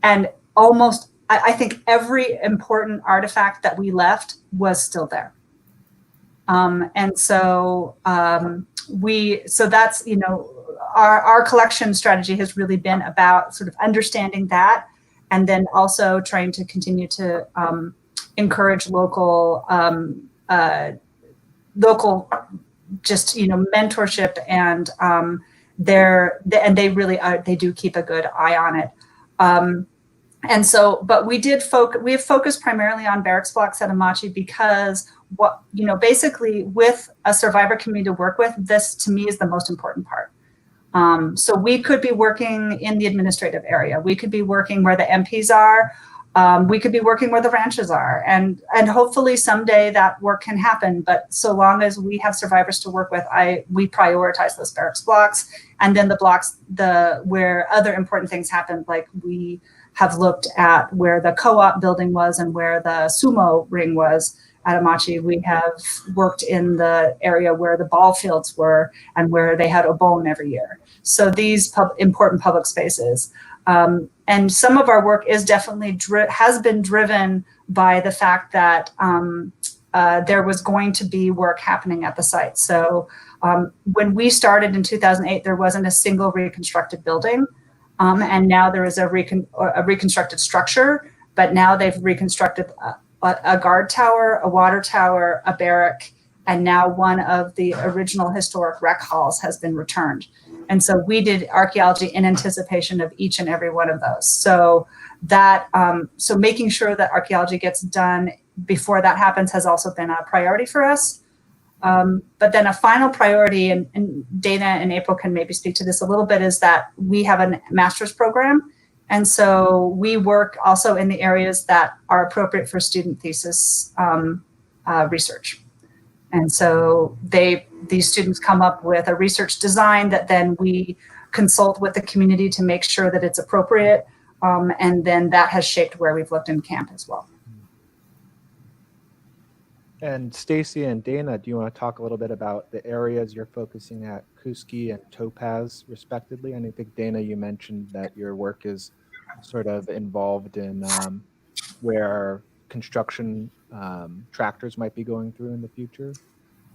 [SPEAKER 3] And almost, I think every important artifact that we left was still there. And so so that's, you know, our collection strategy has really been about sort of understanding that, and then also trying to continue to encourage local, just, you know, mentorship, and they really are, they do keep a good eye on it. And so, but we have focused primarily on barracks blocks at Amache because what, you know, basically with a survivor community to work with, this to me is the most important part. So we could be working in the administrative area. We could be working where the MPs are. We could be working where the ranches are, and hopefully someday that work can happen. But so long as we have survivors to work with, we prioritize those barracks blocks, and then the blocks where other important things happen, like we have looked at where the co-op building was and where the sumo ring was at Amache. We have worked in the area where the ball fields were and where they had Obon every year. So these important public spaces. And some of our work is definitely has been driven by the fact that there was going to be work happening at the site. So when we started in 2008, there wasn't a single reconstructed building. And now there is a reconstructed structure, but now they've reconstructed a guard tower, a water tower, a barrack, and now one of the original historic rec halls has been returned. And so we did archaeology in anticipation of each and every one of those. So that, so making sure that archaeology gets done before that happens has also been a priority for us. But then a final priority, and Dana and April can maybe speak to this a little bit, is that we have a master's program. And so we work also in the areas that are appropriate for student thesis research. And so these students come up with a research design that then we consult with the community to make sure that it's appropriate. And then that has shaped where we've looked in camp as well.
[SPEAKER 1] And Stacy and Dana, do you want to talk a little bit about the areas you're focusing at Kooskia and Topaz, respectively? And I think, Dana, you mentioned that your work is sort of involved in where construction tractors might be going through in the future.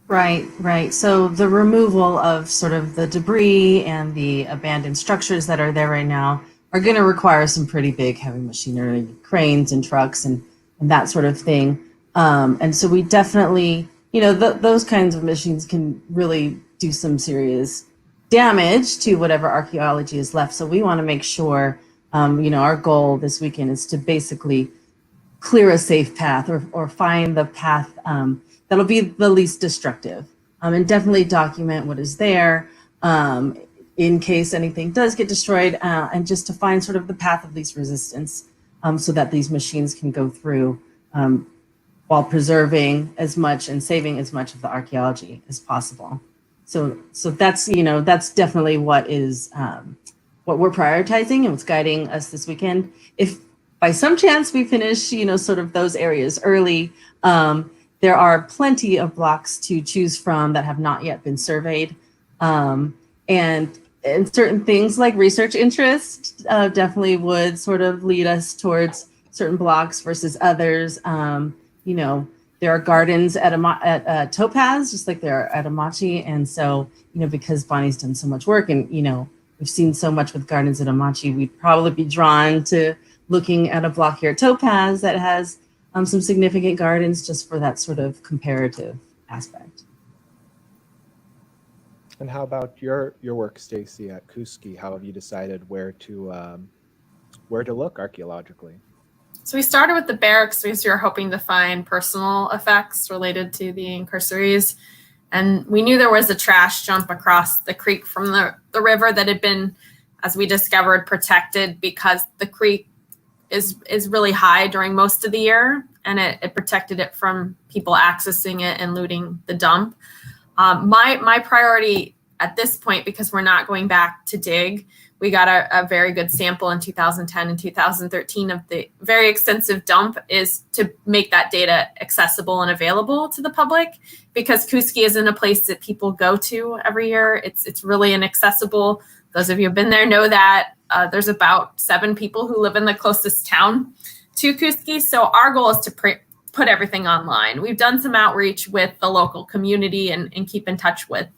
[SPEAKER 5] Right. So the removal of sort of the debris and the abandoned structures that are there right now are going to require some pretty big heavy machinery, cranes and trucks and that sort of thing. And so we definitely, you know, those kinds of machines can really do some serious damage to whatever archaeology is left. So we want to make sure, you know, our goal this weekend is to basically clear a safe path or find the path that'll be the least destructive, and definitely document what is there in case anything does get destroyed, and just to find sort of the path of least resistance, so that these machines can go through while preserving as much and saving as much of the archaeology as possible. So that's, you know, that's definitely what is what we're prioritizing and what's guiding us this weekend. If by some chance we finish, you know, sort of those areas early, there are plenty of blocks to choose from that have not yet been surveyed. And certain things like research interest definitely would sort of lead us towards certain blocks versus others. You know, there are gardens at Topaz, just like there are at Amache. And so, you know, because Bonnie's done so much work and, you know, we've seen so much with gardens at Amache, we'd probably be drawn to looking at a block here at Topaz that has some significant gardens just for that sort of comparative aspect.
[SPEAKER 1] And how about your work, Stacy, at Kooskia? How have you decided where to look archaeologically?
[SPEAKER 2] So we started with the barracks because we were hoping to find personal effects related to the incarcerees. And we knew there was a trash jump across the creek from the river that had been, as we discovered, protected because the creek is really high during most of the year. and it protected it from people accessing it and looting the dump. My priority at this point, because we're not going back to dig, we got a very good sample in 2010 and 2013 of the very extensive dump, is to make that data accessible and available to the public, because Kooskia isn't a place that people go to every year. It's really inaccessible. Those of you who've been there know that. There's about 7 people who live in the closest town to Kooskia. So our goal is to put everything online. We've done some outreach with the local community and keep in touch with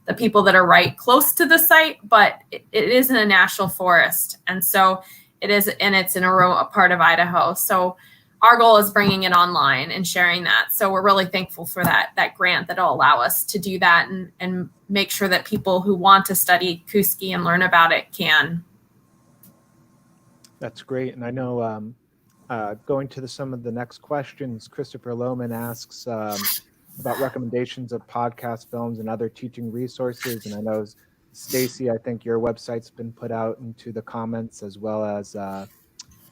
[SPEAKER 2] the people that are right close to the site, but it is in a national forest. And so it is, and it's in a part of Idaho. So our goal is bringing it online and sharing that. So we're really thankful for that grant that'll allow us to do that and make sure that people who want to study Kooskia and learn about it can.
[SPEAKER 1] That's great. And I know going to some of the next questions, Christopher Lohman asks about recommendations of podcast films and other teaching resources. And I know, Stacy, I think your website's been put out into the comments, as well as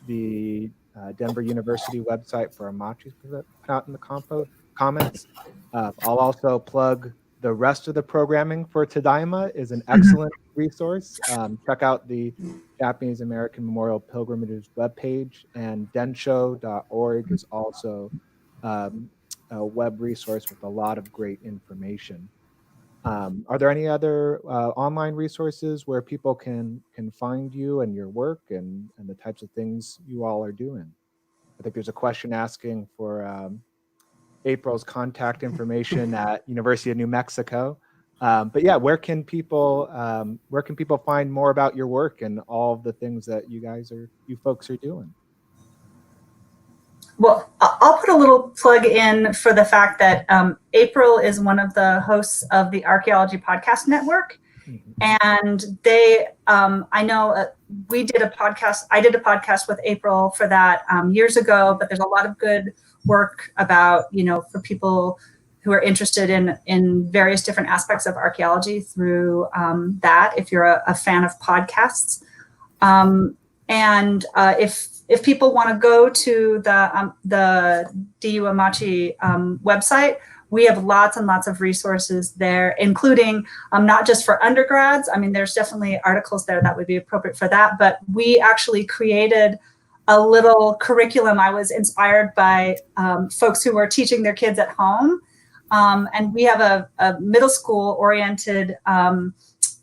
[SPEAKER 1] the Denver University website for Amache put out in the comments. I'll also plug the rest of the programming for Tadaima is an excellent resource. Check out the Japanese American Memorial Pilgrimages webpage, and densho.org is also a web resource with a lot of great information. Are there any other online resources where people can find you and your work and the types of things you all are doing? I think there's a question asking for April's contact information at University of New Mexico. But yeah, where can people find more about your work and all of the things that you folks are doing?
[SPEAKER 3] Well, I'll put a little plug in for the fact that April is one of the hosts of the Archaeology Podcast Network. And they, I know we did a podcast, I did a podcast with April for that years ago, but there's a lot of good work about, for people who are interested in various different aspects of archaeology through that, if you're a fan of podcasts. If people want to go to the DU Amache website, we have lots and lots of resources there, including not just for undergrads. I mean, there's definitely articles there that would be appropriate for that, but we actually created a little curriculum. I was inspired by folks who were teaching their kids at home. And we have a middle school oriented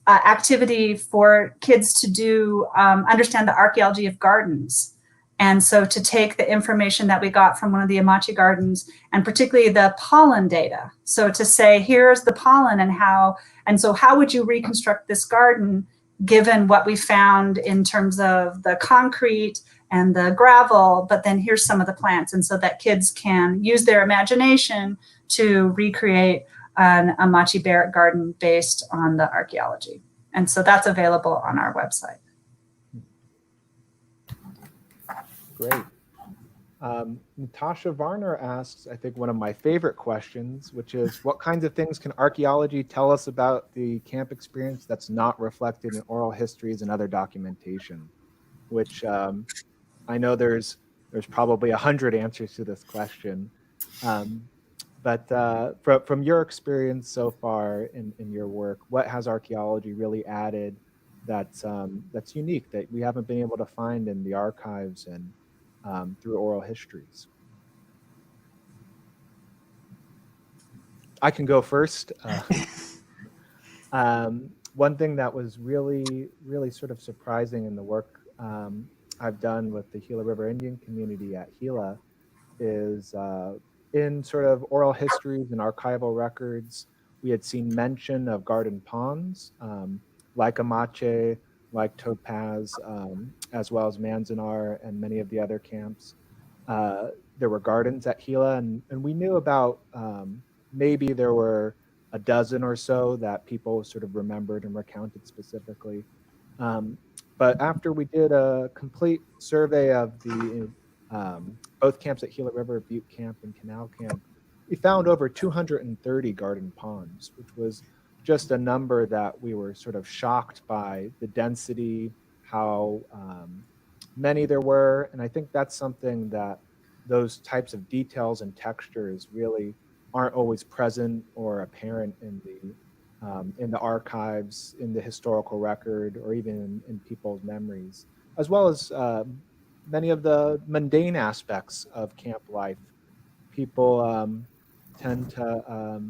[SPEAKER 3] activity for kids to do, understand the archaeology of gardens. And so to take the information that we got from one of the Amache gardens, and particularly the pollen data. So to say, here's the pollen and so how would you reconstruct this garden given what we found in terms of the concrete and the gravel, but then here's some of the plants. And so that kids can use their imagination to recreate an Amache Barrett garden based on the archaeology. And so that's available on our website.
[SPEAKER 1] Great. Natasha Varner asks, I think, one of my favorite questions, which is, what kinds of things can archaeology tell us about the camp experience that's not reflected in oral histories and other documentation? Which I know there's probably 100 answers to this question. But from your experience so far in your work, what has archaeology really added that's unique, that we haven't been able to find in the archives and through oral histories? I can go first. One thing that was really, really sort of surprising in the work I've done with the Gila River Indian community at Gila is in sort of oral histories and archival records, we had seen mention of garden ponds, like Amache, like Topaz, as well as Manzanar and many of the other camps. There were gardens at Gila, and we knew about maybe there were a dozen or so that people sort of remembered and recounted specifically. But after we did a complete survey of the both camps at Gila River, Butte Camp and Canal Camp, we found over 230 garden ponds, which was just a number that we were sort of shocked by the density, how many there were. And I think that's something that those types of details and textures really aren't always present or apparent in the archives, in the historical record, or even in people's memories, as well as many of the mundane aspects of camp life. People tend to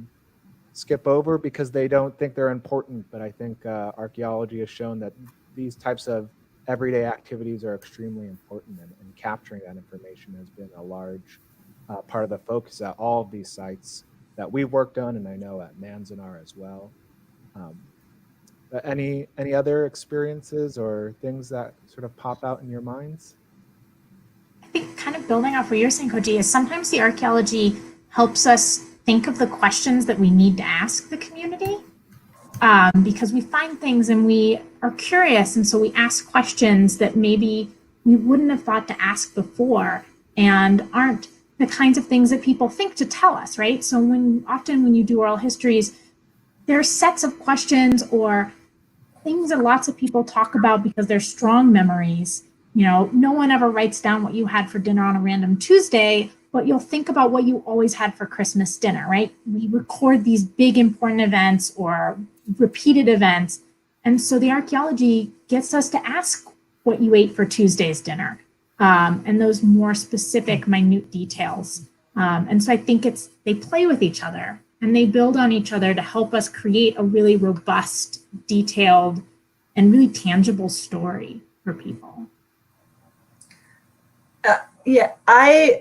[SPEAKER 1] skip over because they don't think they're important. But I think archaeology has shown that these types of everyday activities are extremely important, and capturing that information has been a large part of the focus at all of these sites that we've worked on, and I know at Manzanar as well. Um, any other experiences or things that sort of pop out in your minds?
[SPEAKER 4] I think kind of building off what you're saying, Koji, is sometimes the archaeology helps us think of the questions that we need to ask the community, because we find things and we are curious, and so we ask questions that maybe we wouldn't have thought to ask before and aren't the kinds of things that people think to tell us, right? So often when you do oral histories, there are sets of questions or things that lots of people talk about because they're strong memories. You know, no one ever writes down what you had for dinner on a random Tuesday, but you'll think about what you always had for Christmas dinner, right? We record these big important events or repeated events. And so the archaeology gets us to ask what you ate for Tuesday's dinner, and those more specific, minute details. And so I think they play with each other and they build on each other to help us create a really robust, detailed, and really tangible story for people.
[SPEAKER 3] Yeah, I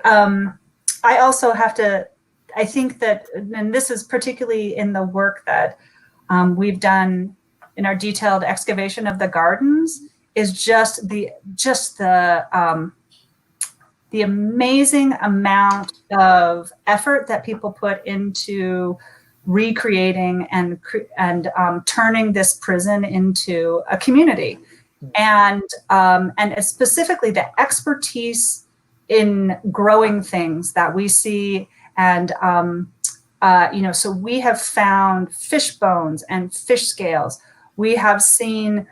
[SPEAKER 3] also have to, I think that, and this is particularly in the work that we've done in our detailed excavation of the gardens, is just the amazing amount of effort that people put into recreating and turning this prison into a community, and specifically the expertise in growing things that we see. And so we have found fish bones and fish scales. We have seen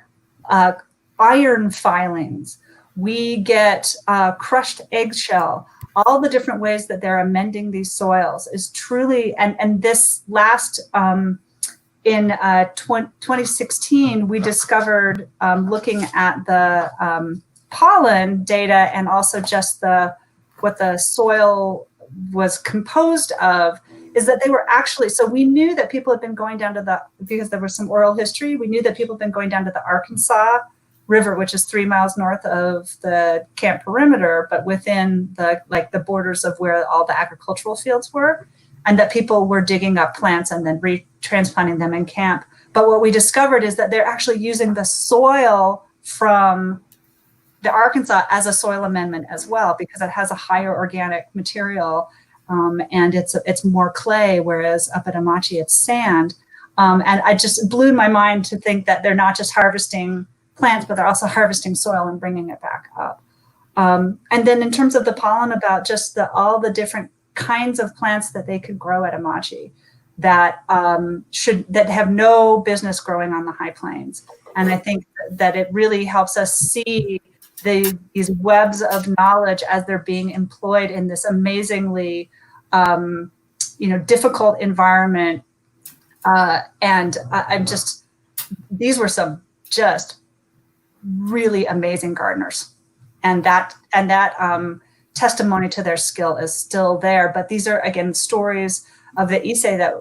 [SPEAKER 3] iron filings. We get crushed eggshell. All the different ways that they're amending these soils is truly, and this last, in 2016, we discovered, looking at the pollen data and also just what the soil was composed of, is that they were actually, so we knew that people had been going down to because there was some oral history, we knew that people had been going down to the Arkansas River, which is 3 miles north of the camp perimeter, but within the borders of where all the agricultural fields were, and that people were digging up plants and then retransplanting them in camp. But what we discovered is that they're actually using the soil from the Arkansas as a soil amendment as well, because it has a higher organic material, and it's more clay, whereas up at Amache it's sand. And I just blew my mind to think that they're not just harvesting plants, but they're also harvesting soil and bringing it back up. And then in terms of the pollen, about just all the different kinds of plants that they could grow at Amache that have no business growing on the high plains. And I think that it really helps us see these webs of knowledge as they're being employed in this amazingly difficult environment. These were some just really amazing gardeners, and that testimony to their skill is still there. But these are, again, stories of the Ise that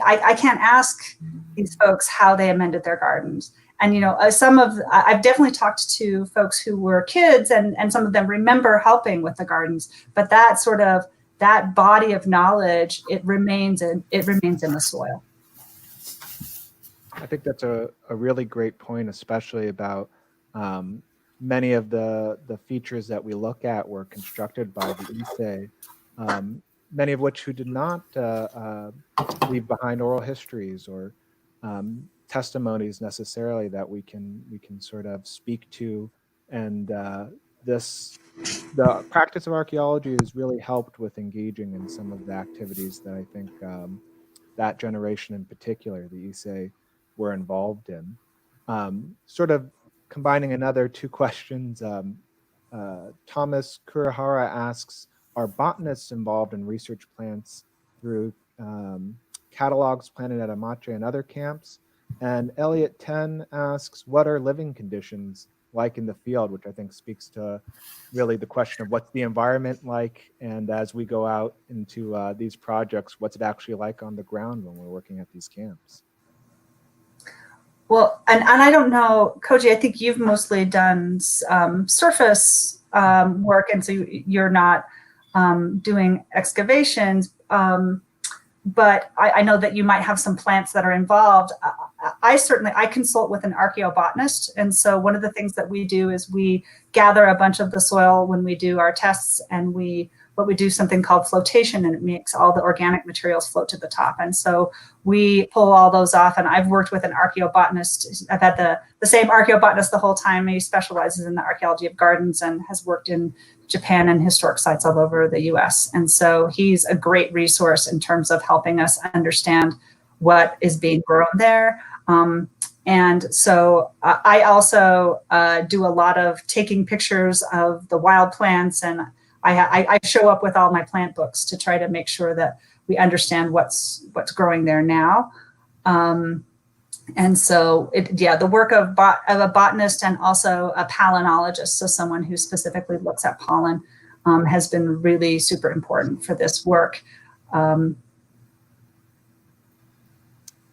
[SPEAKER 3] I can't ask these folks how they amended their gardens. And I've definitely talked to folks who were kids, and some of them remember helping with the gardens. But that body of knowledge, it remains in the soil.
[SPEAKER 1] I think that's a really great point, especially about many of the features that we look at were constructed by the Ise, many of which who did not leave behind oral histories or testimonies necessarily that we can sort of speak to. And the practice of archaeology has really helped with engaging in some of the activities that I think that generation in particular, the Ise, were involved in. Sort of combining another two questions, Thomas Kurihara asks, are botanists involved in research plants through catalogs planted at Amache and other camps? And Elliot 10 asks, what are living conditions like in the field, which I think speaks to really the question of what's the environment like, and as we go out into these projects, what's it actually like on the ground when we're working at these camps?
[SPEAKER 3] Well, and I don't know, Koji, I think you've mostly done surface work, and so you're not doing excavations. But I know that you might have some plants that are involved. I consult with an archaeobotanist. And so one of the things that we do is we gather a bunch of the soil when we do our tests, and we do something called flotation, and it makes all the organic materials float to the top. And so we pull all those off. And I've worked with an archaeobotanist. I've had the same archaeobotanist the whole time. He specializes in the archaeology of gardens and has worked in Japan and historic sites all over the US. And so he's a great resource in terms of helping us understand what is being grown there. And so I also do a lot of taking pictures of the wild plants, and I show up with all my plant books to try to make sure that we understand what's growing there now. And so, the work of a botanist and also a palynologist, so someone who specifically looks at pollen, has been really super important for this work.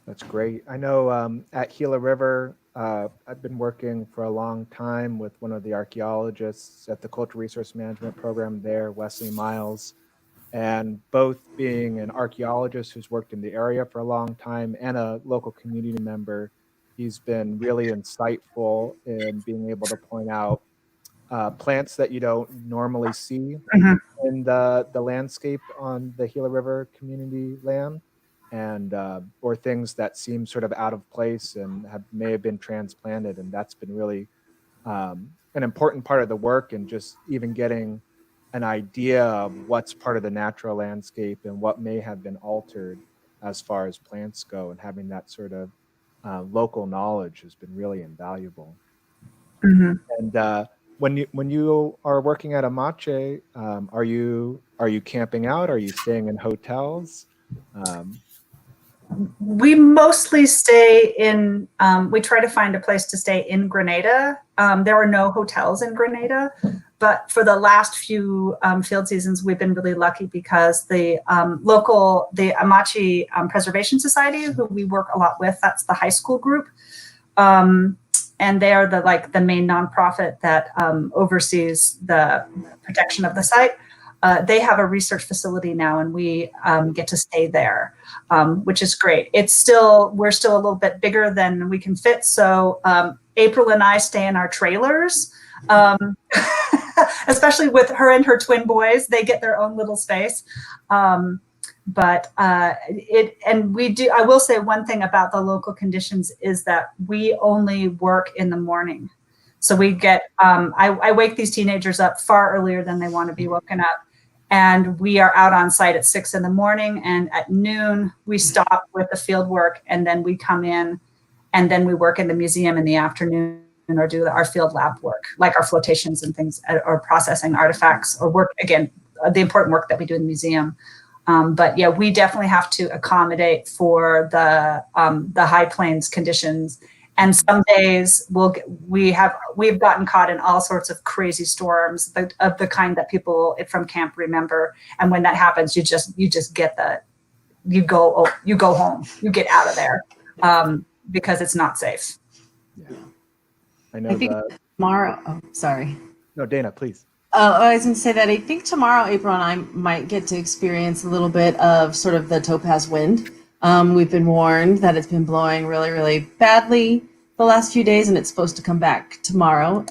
[SPEAKER 1] That's great. I know at Gila River, I've been working for a long time with one of the archaeologists at the Cultural Resource Management program there, Wesley Miles, and both being an archaeologist who's worked in the area for a long time and a local community member, he's been really insightful in being able to point out plants that you don't normally see in the landscape on the Gila River community land, and or things that seem sort of out of place and may have been transplanted. And that's been really an important part of the work, and just even getting an idea of what's part of the natural landscape and what may have been altered as far as plants go, and having that sort of local knowledge has been really invaluable. And when you are working at Amache, are you camping out? Are you staying in hotels?
[SPEAKER 3] We mostly stay in, we try to find a place to stay in Grenada. There are no hotels in Grenada, but for the last few field seasons, we've been really lucky because the Amache Preservation Society, who we work a lot with, that's the high school group. And they are the main nonprofit that oversees the protection of the site. They have a research facility now, and we get to stay there, which is great. We're still a little bit bigger than we can fit. So April and I stay in our trailers, especially with her and her twin boys. They get their own little space. I will say one thing about the local conditions is that we only work in the morning. So we get, I wake these teenagers up far earlier than they want to be woken up. And we are out on site at 6 a.m. and at noon we stop with the field work, and then we come in, and then we work in the museum in the afternoon or do our field lab work, like our flotations and things, or processing artifacts, or work, again, the important work that we do in the museum. But yeah, we definitely have to accommodate for the high plains conditions. And some days we've gotten caught in all sorts of crazy storms of the kind that people from camp remember. And when that happens, you just get you go home, you get out of there because it's not safe.
[SPEAKER 1] Yeah, I know.
[SPEAKER 5] I think tomorrow. Oh, sorry.
[SPEAKER 1] No, Dana, please.
[SPEAKER 5] I was going to say that I think tomorrow, April and I might get to experience a little bit of sort of the Topaz wind. We've been warned that it's been blowing really, really badly the last few days, and it's supposed to come back tomorrow.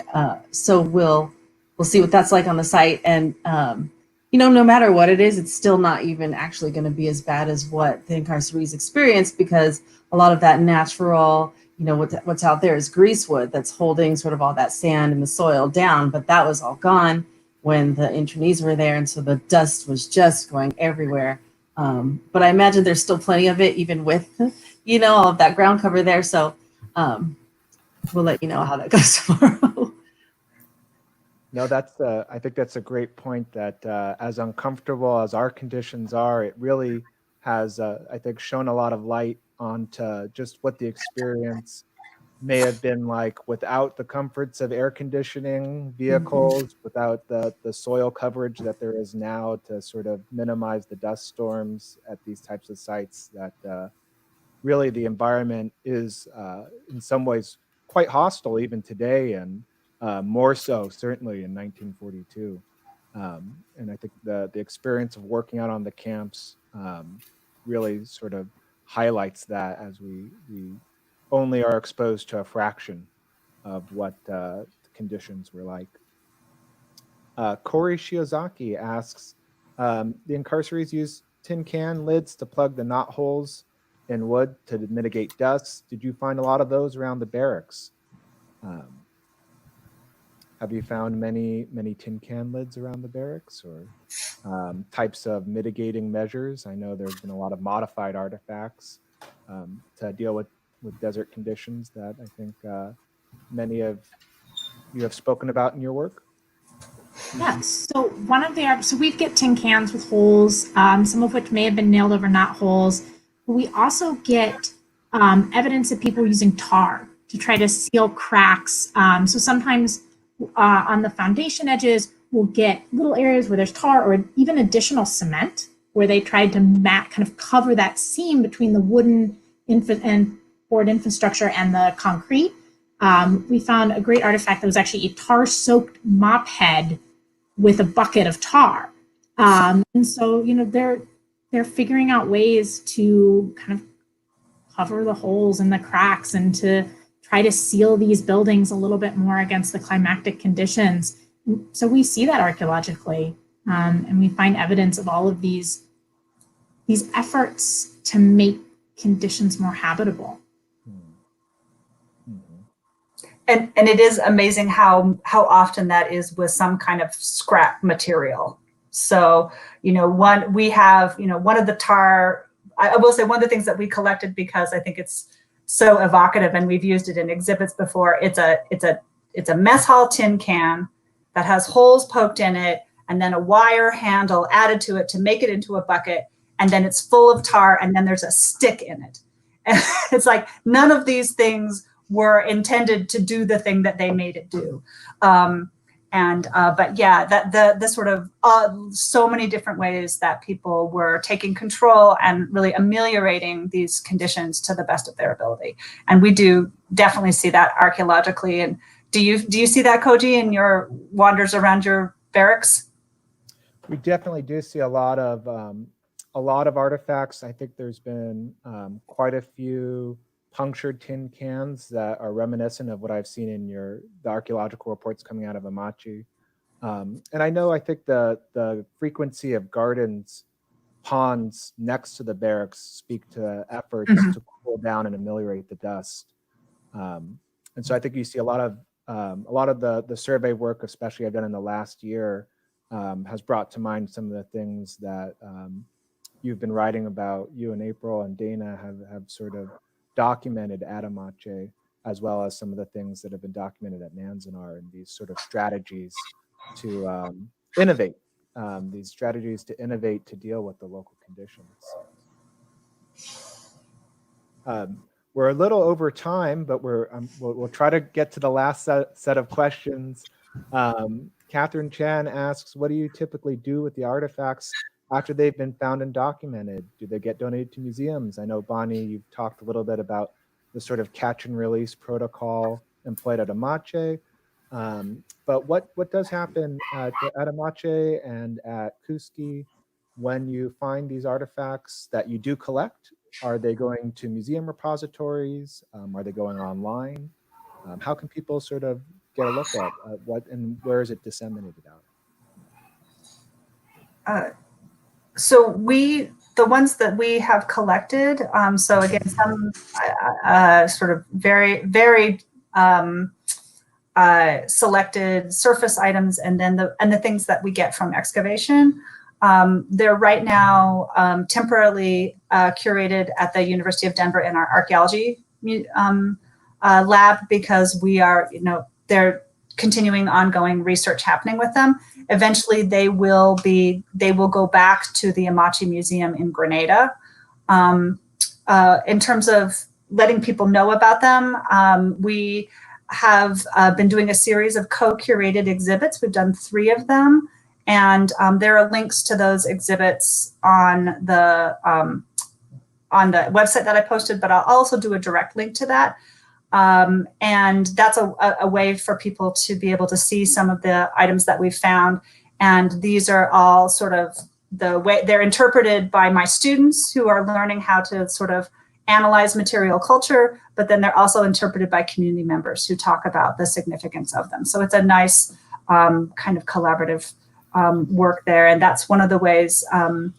[SPEAKER 5] So we'll see what that's like on the site. And, no matter what it is, it's still not even actually going to be as bad as what the incarcerees experienced, because a lot of that natural, what's out there is greasewood that's holding sort of all that sand and the soil down. But that was all gone when the internees were there. And so the dust was just going everywhere. But I imagine there's still plenty of it, even with, all of that ground cover there. So we'll let you know how that goes tomorrow.
[SPEAKER 1] No, I think that's a great point, that as uncomfortable as our conditions are, it really has, I think, shone a lot of light onto just what the experience may have been like without the comforts of air conditioning, vehicles, without the soil coverage that there is now to sort of minimize the dust storms at these types of sites, that really the environment is in some ways quite hostile even today, and more so certainly in 1942. And I think the experience of working out on the camps really sort of highlights that, as we only are exposed to a fraction of what the conditions were like. Corey Shiozaki asks, the incarcerees use tin can lids to plug the knot holes in wood to mitigate dust. Did you find a lot of those around the barracks? Have you found many tin can lids around the barracks, or types of mitigating measures? I know there's been a lot of modified artifacts to deal with desert conditions that I think many of you have spoken about in your work.
[SPEAKER 4] Yeah, so so we get tin cans with holes, some of which may have been nailed over knot holes. We also get evidence of people using tar to try to seal cracks. So sometimes on the foundation edges, we'll get little areas where there's tar or even additional cement, where they tried to kind of cover that seam between the wooden and board infrastructure and the concrete. We found a great artifact that was actually a tar-soaked mop head with a bucket of tar. And so, they're figuring out ways to kind of cover the holes and the cracks and to try to seal these buildings a little bit more against the climatic conditions. So we see that archaeologically, and we find evidence of all of these efforts to make conditions more habitable.
[SPEAKER 3] And it is amazing how often that is with some kind of scrap material. So, one of the tar, I will say one of the things that we collected, because I think it's so evocative and we've used it in exhibits before, it's a mess hall tin can that has holes poked in it and then a wire handle added to it to make it into a bucket. And then it's full of tar and then there's a stick in it. And it's like, none of these things were intended to do the thing that they made it do. But yeah, the sort of so many different ways that people were taking control and really ameliorating these conditions to the best of their ability. And we do definitely see that archaeologically. And do you see that, Koji, in your wanders around your barracks?
[SPEAKER 1] We definitely do see a lot of artifacts. I think there's been quite a few punctured tin cans that are reminiscent of what I've seen in the archaeological reports coming out of Amache. And I think the frequency of gardens, ponds next to the barracks speak to efforts to cool down and ameliorate the dust. And so I think you see a lot of the survey work, especially I've done in the last year, has brought to mind some of the things that you've been writing about. You and April and Dana have sort of documented at Amache, as well as some of the things that have been documented at Manzanar, and these sort of strategies to innovate, to deal with the local conditions. We're a little over time, but we'll try to get to the last set of questions. Catherine Chan asks, what do you typically do with the artifacts after they've been found and documented? Do they get donated to museums? I know, Bonnie, you've talked a little bit about the sort of catch and release protocol employed at Amache. But what does happen at Amache and at Kooskia when you find these artifacts that you do collect? Are they going to museum repositories? Are they going online? How can people sort of get a look at what and where is it disseminated out?
[SPEAKER 3] So the ones that we have collected, so again, some sort of very, very selected surface items, and then the things that we get from excavation. They're right now temporarily curated at the University of Denver in our archaeology lab, because we are, they're continuing ongoing research happening with them. Eventually they will go back to the Amache Museum in Grenada. In terms of letting people know about them, we have been doing a series of co-curated exhibits. We've done 3 of them, and there are links to those exhibits on the website that I posted, but I'll also do a direct link to that. And that's a way for people to be able to see some of the items that we've found. And these are all sort of the way they're interpreted by my students who are learning how to sort of analyze material culture, but then they're also interpreted by community members who talk about the significance of them. So it's a nice kind of collaborative work there. And that's one of the ways. And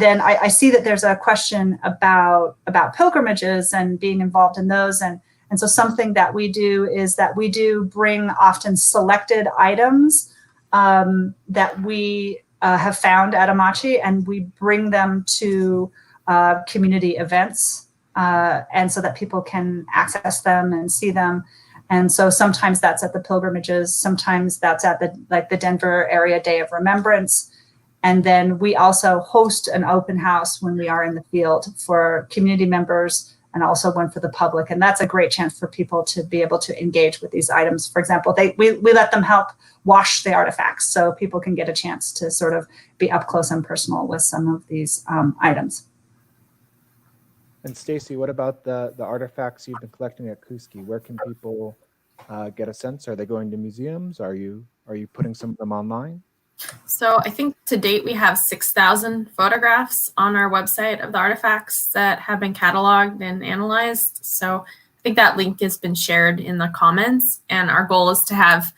[SPEAKER 3] then I see that there's a question about pilgrimages and being involved in those. And so something that we do is that we do bring often selected items that we have found at Amache, and we bring them to community events, and so that people can access them and see them. And so sometimes that's at the pilgrimages, sometimes that's at the Denver Area Day of Remembrance. And then we also host an open house when we are in the field for community members, and also one for the public. And that's a great chance for people to be able to engage with these items. For example, we let them help wash the artifacts, so people can get a chance to sort of be up close and personal with some of these items.
[SPEAKER 1] And Stacy, what about the artifacts you've been collecting at Kooskia? Where can people get a sense? Are they going to museums? Are you putting some of them online?
[SPEAKER 2] So I think to date we have 6,000 photographs on our website of the artifacts that have been cataloged and analyzed. So I think that link has been shared in the comments, and our goal is to have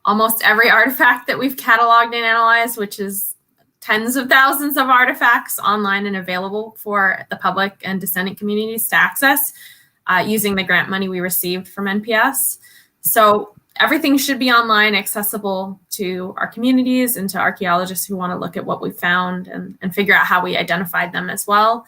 [SPEAKER 2] almost every artifact that we've cataloged and analyzed, which is tens of thousands of artifacts, online and available for the public and descendant communities to access using the grant money we received from NPS. So everything should be online, accessible to our communities and to archaeologists who want to look at what we found and figure out how we identified them as well.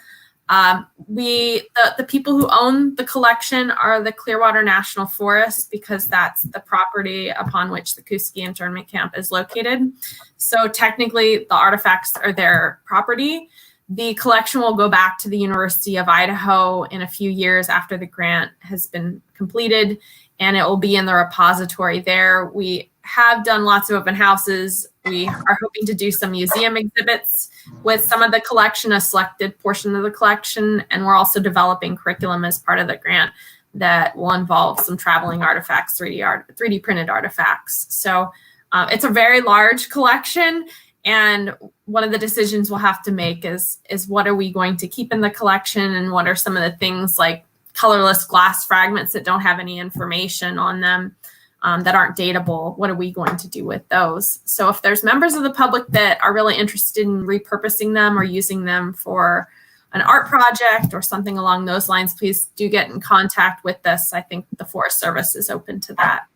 [SPEAKER 2] The people who own the collection are the Clearwater National Forest, because that's the property upon which the Kooskia internment camp is located. So technically the artifacts are their property. The collection will go back to the University of Idaho in a few years after the grant has been completed, and it will be in the repository there. We have done lots of open houses. We are hoping to do some museum exhibits with some of the collection, a selected portion of the collection, and we're also developing curriculum as part of the grant that will involve some traveling artifacts, 3D printed artifacts. So it's a very large collection, and one of the decisions we'll have to make is what are we going to keep in the collection, and what are some of the things like colorless glass fragments that don't have any information on them, that aren't datable. What are we going to do with those? So if there's members of the public that are really interested in repurposing them or using them for an art project or something along those lines, please do get in contact with us. I think the Forest Service is open to that.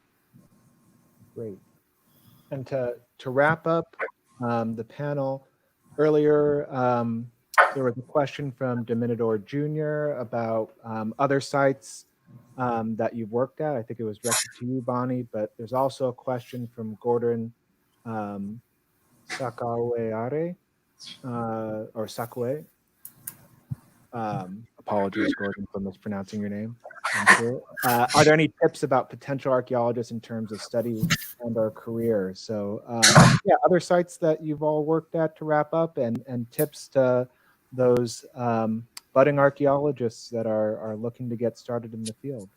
[SPEAKER 1] Great. And to wrap up the panel, earlier there was a question from Dominador Jr. about other sites that you've worked at. I think it was directed to you, Bonnie, but there's also a question from Gordon Sakaweare, or Sakwe. Apologies, Gordon, for mispronouncing your name. I'm sure. Are there any tips about potential archaeologists in terms of study and our career? So yeah, other sites that you've all worked at to wrap up, and tips to those budding archaeologists that are looking to get started in the field.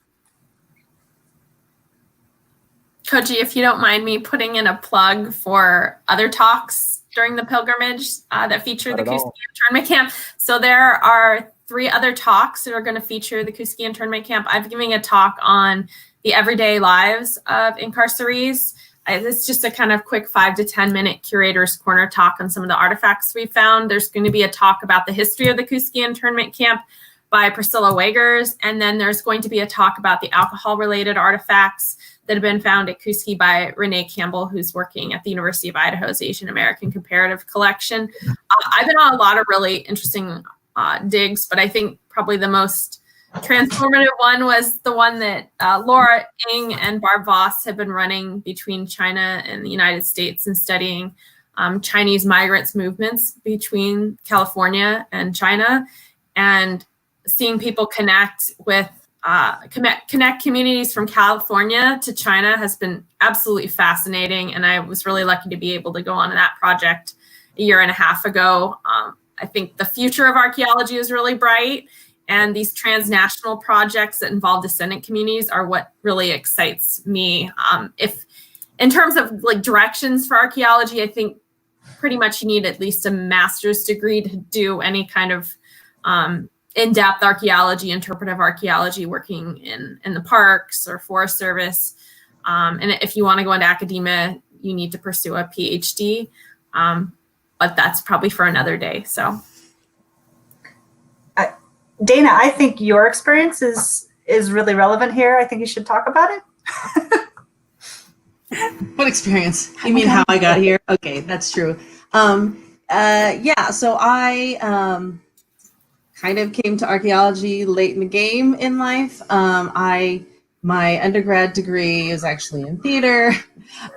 [SPEAKER 2] Koji, if you don't mind me putting in a plug for other talks during the pilgrimage that feature the Kooskia internment camp. So there are 3 other talks that are going to feature the Kooskia internment camp. I'm giving a talk on the everyday lives of incarcerees. It's just a kind of quick 5 to 10 minute curator's corner talk on some of the artifacts we found. There's going to be a talk about the history of the Kooskia internment camp by Priscilla Wagers. And then there's going to be a talk about the alcohol related artifacts that have been found at Kooskia by Renee Campbell, who's working at the University of Idaho's Asian American Comparative Collection. I've been on a lot of really interesting digs, but I think probably the most transformative one was the one that Laura Ng and Barb Voss have been running between China and the United States and studying Chinese migrants movements between California and China, and seeing people connect with connect communities from California to China has been absolutely fascinating. And I was really lucky to be able to go on that project a year and a half ago. I think the future of archaeology is really bright, and these transnational projects that involve descendant communities are what really excites me. If in terms of like directions for archaeology, I think pretty much you need at least a master's degree to do any kind of in-depth archaeology, interpretive archaeology, working in the parks or Forest Service. And if you want to go into academia, you need to pursue a PhD. But that's probably for another day. So,
[SPEAKER 3] Dana, I think your experience is really relevant here. I think you should talk about it.
[SPEAKER 5] What experience? You mean how I got here? Okay, that's true. Yeah, so I kind of came to archaeology late in the game in life. My undergrad degree is actually in theater.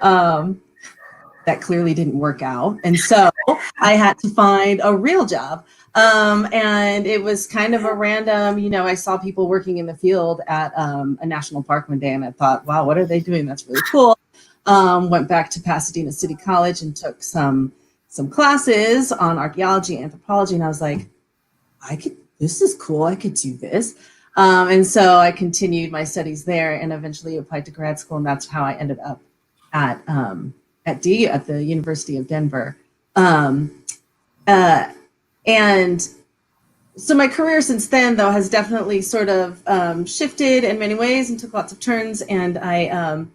[SPEAKER 5] That clearly didn't work out. And so I had to find a real job. And it was kind of a random, I saw people working in the field at a national park one day, and I thought, wow, what are they doing? That's really cool. Went back to Pasadena City College and took some classes on archaeology, anthropology, and I was like, this is cool, I could do this. And so I continued my studies there and eventually applied to grad school, and that's how I ended up at the University of Denver. And so my career since then, though, has definitely sort of shifted in many ways and took lots of turns. And I,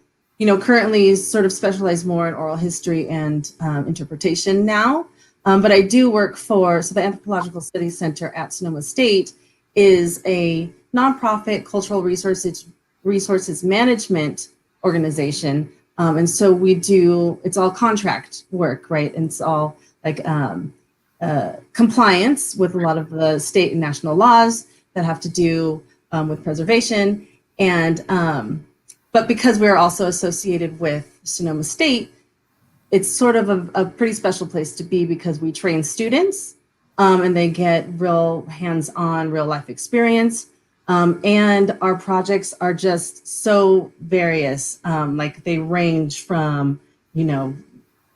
[SPEAKER 5] currently sort of specialize more in oral history and interpretation now. But I do work so the Anthropological Studies Center at Sonoma State is a nonprofit cultural resources management organization. And so it's all contract work, right? And it's all like compliance with a lot of the state and national laws that have to do with preservation. And but because we're also associated with Sonoma State, it's sort of a pretty special place to be because we train students and they get real hands-on, real life experience. And our projects are just so various. Like they range from,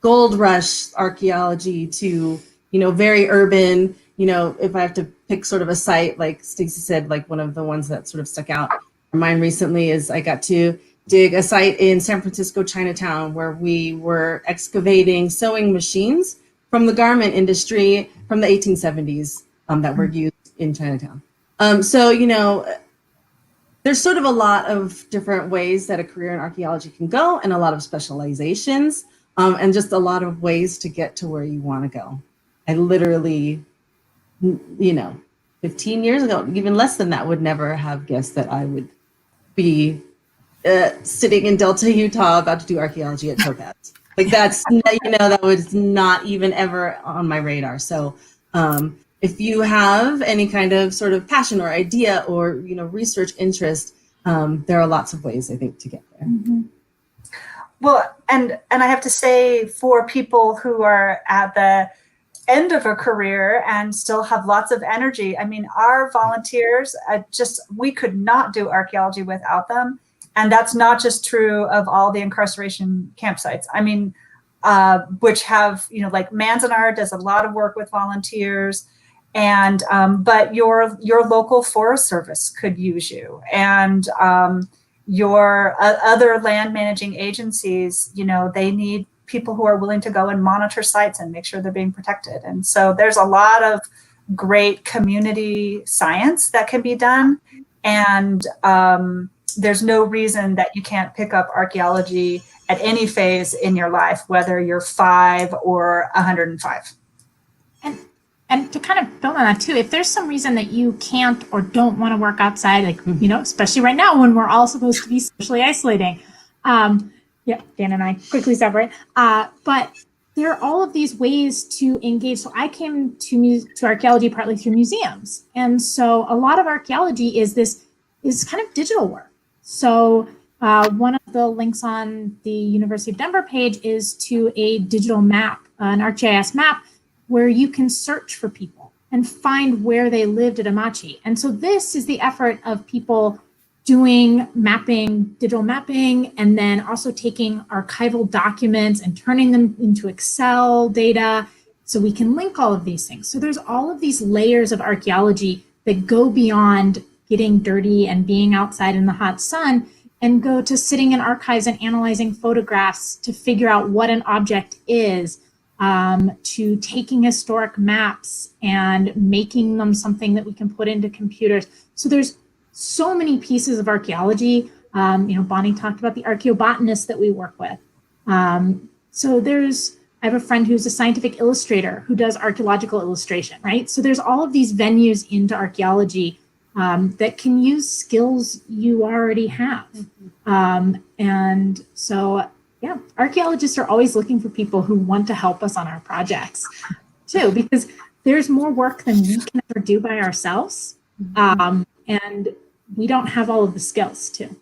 [SPEAKER 5] gold rush archaeology to, very urban, if I have to pick sort of a site, like Stacey said, like one of the ones that sort of stuck out for mine recently is I got to dig a site in San Francisco, Chinatown, where we were excavating sewing machines from the garment industry from the 1870s that were used in Chinatown. So, there's sort of a lot of different ways that a career in archaeology can go, and a lot of specializations, and just a lot of ways to get to where you want to go. I literally, 15 years ago, even less than that, would never have guessed that I would be sitting in Delta, Utah, about to do archaeology at Topaz. Like that's, that was not even ever on my radar. So if you have any kind of sort of passion or idea or, research interest, there are lots of ways, I think, to get there.
[SPEAKER 3] Mm-hmm. Well, and I have to say, for people who are at the end of a career and still have lots of energy, I mean, our volunteers, we could not do archaeology without them. And that's not just true of all the incarceration campsites. I mean, which have, like Manzanar does a lot of work with volunteers, and but your local Forest Service could use you, and your other land managing agencies, they need people who are willing to go and monitor sites and make sure they're being protected. And so there's a lot of great community science that can be done, and there's no reason that you can't pick up archaeology at any phase in your life, whether you're 5 or 105.
[SPEAKER 4] And to kind of build on that too, if there's some reason that you can't or don't want to work outside, like, especially right now when we're all supposed to be socially isolating. Dan and I quickly separate. But there are all of these ways to engage. So I came to archaeology partly through museums. And so a lot of archaeology is kind of digital work. So one of the links on the University of Denver page is to a digital map, an ArcGIS map, where you can search for people and find where they lived at Amache. And so this is the effort of people doing mapping, digital mapping, and then also taking archival documents and turning them into Excel data so we can link all of these things. So there's all of these layers of archaeology that go beyond getting dirty and being outside in the hot sun and go to sitting in archives and analyzing photographs to figure out what an object is, to taking historic maps and making them something that we can put into computers. So there's so many pieces of archaeology. Bonnie talked about the archaeobotanists that we work with. So I have a friend who's a scientific illustrator who does archaeological illustration, right? So there's all of these venues into archaeology that can use skills you already have. And so, yeah, archaeologists are always looking for people who want to help us on our projects too, because there's more work than we can ever do by ourselves. And we don't have all of the skills too.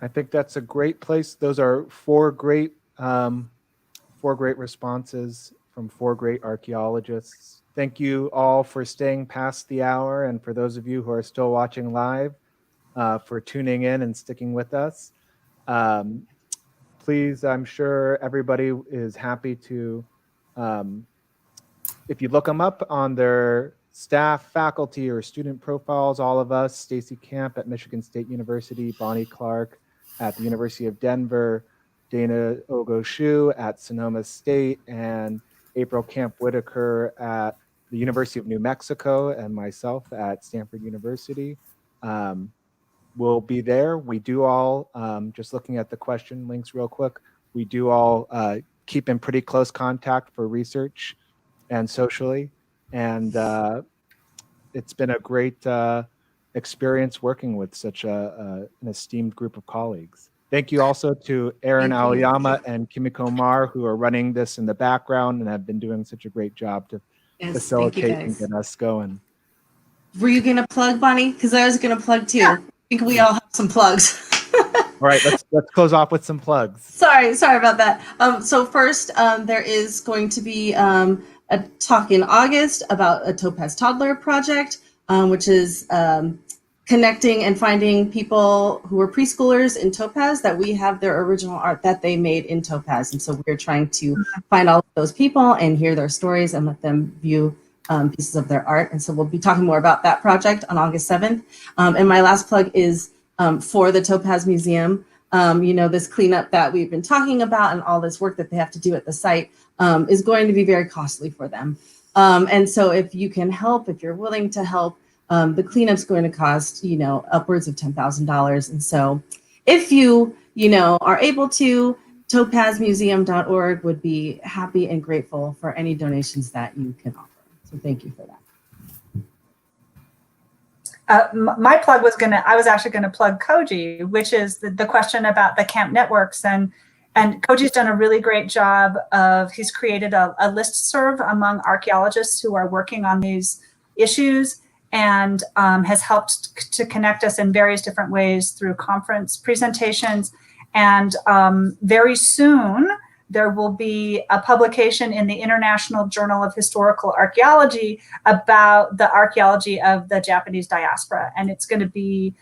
[SPEAKER 1] I think that's a great place. Those are four great responses from four great archaeologists. Thank you all for staying past the hour, and for those of you who are still watching live, for tuning in and sticking with us. Please, I'm sure everybody is happy to, if you look them up on their staff, faculty, or student profiles, all of us, Stacy Camp at Michigan State University, Bonnie Clark at the University of Denver, Dana Ogoshu at Sonoma State, and April Camp Whitaker at the University of New Mexico, and myself at Stanford University. We'll be there. We do all, just looking at the question links real quick, we do all keep in pretty close contact for research and socially. And it's been a great experience working with such an esteemed group of colleagues. Thank you also to Aaron Aoyama and Kimiko Mar, who are running this in the background and have been doing such a great job to facilitate and get us going.
[SPEAKER 5] Were you going to plug, Bonnie? Because I was going to plug too. Yeah. I think we all have some plugs.
[SPEAKER 1] All right, let's close off with some plugs.
[SPEAKER 5] Sorry about that. So first, there is going to be a talk in August about a Topaz Toddler project, which is connecting and finding people who are preschoolers in Topaz that we have their original art that they made in Topaz. And so we're trying to find all of those people and hear their stories and let them view pieces of their art. And so we'll be talking more about that project on August 7th. And my last plug is for the Topaz Museum. This cleanup that we've been talking about and all this work that they have to do at the site is going to be very costly for them. And so if you can help, if you're willing to help, the cleanup's going to cost, upwards of $10,000. And so if you, are able to, topazmuseum.org would be happy and grateful for any donations that you can offer. So thank you for that.
[SPEAKER 3] My plug I was actually going to plug Koji, which is the question about the camp networks. And Koji's done a really great job he's created a listserv among archaeologists who are working on these issues, and has helped to connect us in various different ways through conference presentations. And very soon, there will be a publication in the International Journal of Historical Archaeology about the archaeology of the Japanese diaspora. And it's going to be,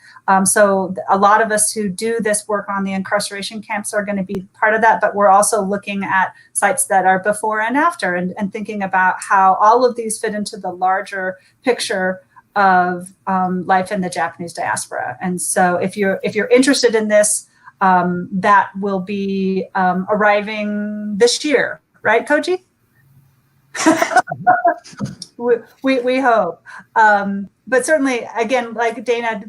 [SPEAKER 3] so a lot of us who do this work on the incarceration camps are going to be part of that, but we're also looking at sites that are before and after, and thinking about how all of these fit into the larger picture of life in the Japanese diaspora. And so if you're interested in this, that will be arriving this year, right, Koji? we hope. But certainly, again, like Dana,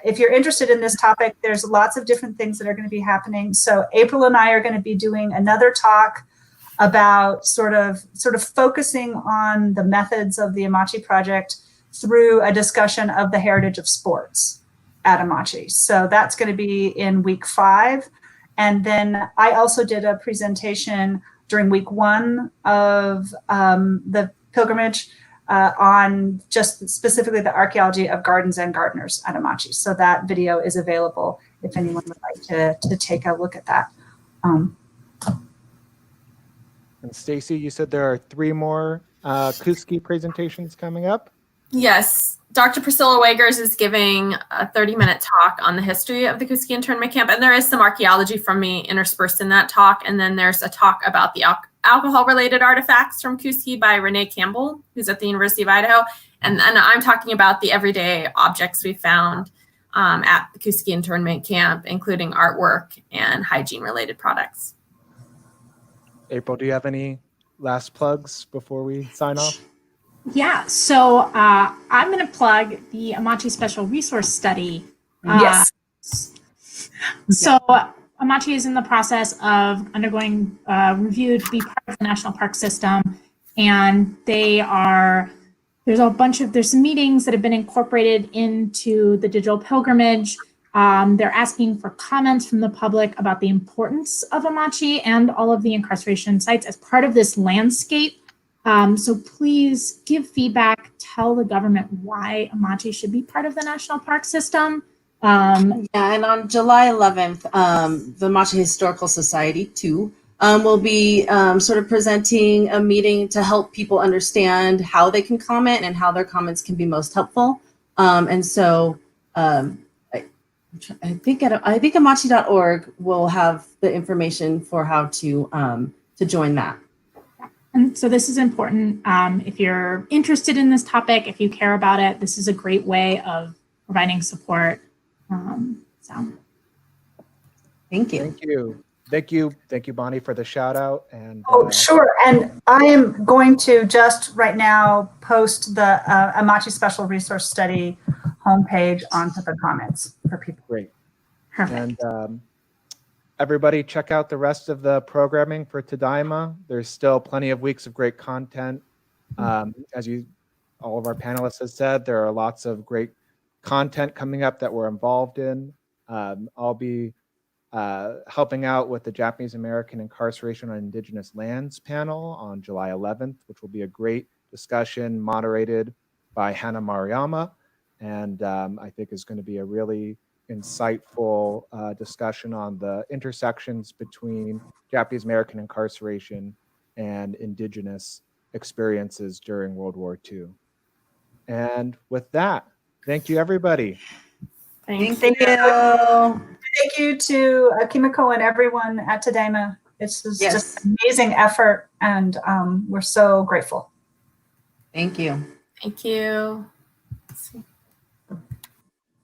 [SPEAKER 3] if you're interested in this topic, there's lots of different things that are going to be happening. So April and I are going to be doing another talk about sort of focusing on the methods of the Amache project through a discussion of the heritage of sports at Amache. So that's going to be in week 5. And then I also did a presentation during week 1 of the pilgrimage on just specifically the archaeology of gardens and gardeners at Amache. So that video is available if anyone would like to take a look at that.
[SPEAKER 1] And Stacy, you said there are 3 more Kooskia presentations coming up.
[SPEAKER 2] Yes, Dr. Priscilla Wagers is giving a 30-minute talk on the history of the Kooskia internment camp, and there is some archaeology from me interspersed in that talk. And then there's a talk about the alcohol-related artifacts from Kooskia by Renee Campbell, who's at the University of Idaho. And I'm talking about the everyday objects we found at the Kooskia internment camp, including artwork and hygiene-related products.
[SPEAKER 1] April, do you have any last plugs before we sign off?
[SPEAKER 4] Yeah, so I'm going to plug the Amache Special Resource Study.
[SPEAKER 3] Yes.
[SPEAKER 4] So Amache is in the process of undergoing review to be part of the National Park System, and there's some meetings that have been incorporated into the digital pilgrimage. They're asking for comments from the public about the importance of Amache and all of the incarceration sites as part of this landscape. So please give feedback, tell the government why Amache should be part of the National Park System.
[SPEAKER 5] Yeah, and on July 11th, the Amache Historical Society, too, will be sort of presenting a meeting to help people understand how they can comment and how their comments can be most helpful. And so I think Amache.org will have the information for how to join that.
[SPEAKER 4] And so this is important. If you're interested in this topic, if you care about it, this is a great way of providing support.
[SPEAKER 5] Thank you.
[SPEAKER 1] Thank you. Thank you, Bonnie, for the shout out. And
[SPEAKER 3] Oh, sure. And I am going to just right now post the Amache Special Resource Study homepage onto the comments for people.
[SPEAKER 1] Great.
[SPEAKER 4] Perfect.
[SPEAKER 1] And everybody check out the rest of the programming for Tadaima. There's still plenty of weeks of great content. As all of our panelists have said, there are lots of great content coming up that we're involved in. I'll be helping out with the Japanese American Incarceration on Indigenous Lands panel on July 11th, which will be a great discussion moderated by Hannah Maruyama. And I think is going to be a really insightful discussion on the intersections between Japanese American incarceration and Indigenous experiences during World War II. And with that, thank you, everybody.
[SPEAKER 2] Thanks.
[SPEAKER 3] Thank you. Thank you to Kimiko and everyone at Tadaima. It's just an amazing effort, and we're so grateful.
[SPEAKER 5] Thank you.
[SPEAKER 2] Thank you. Let's see.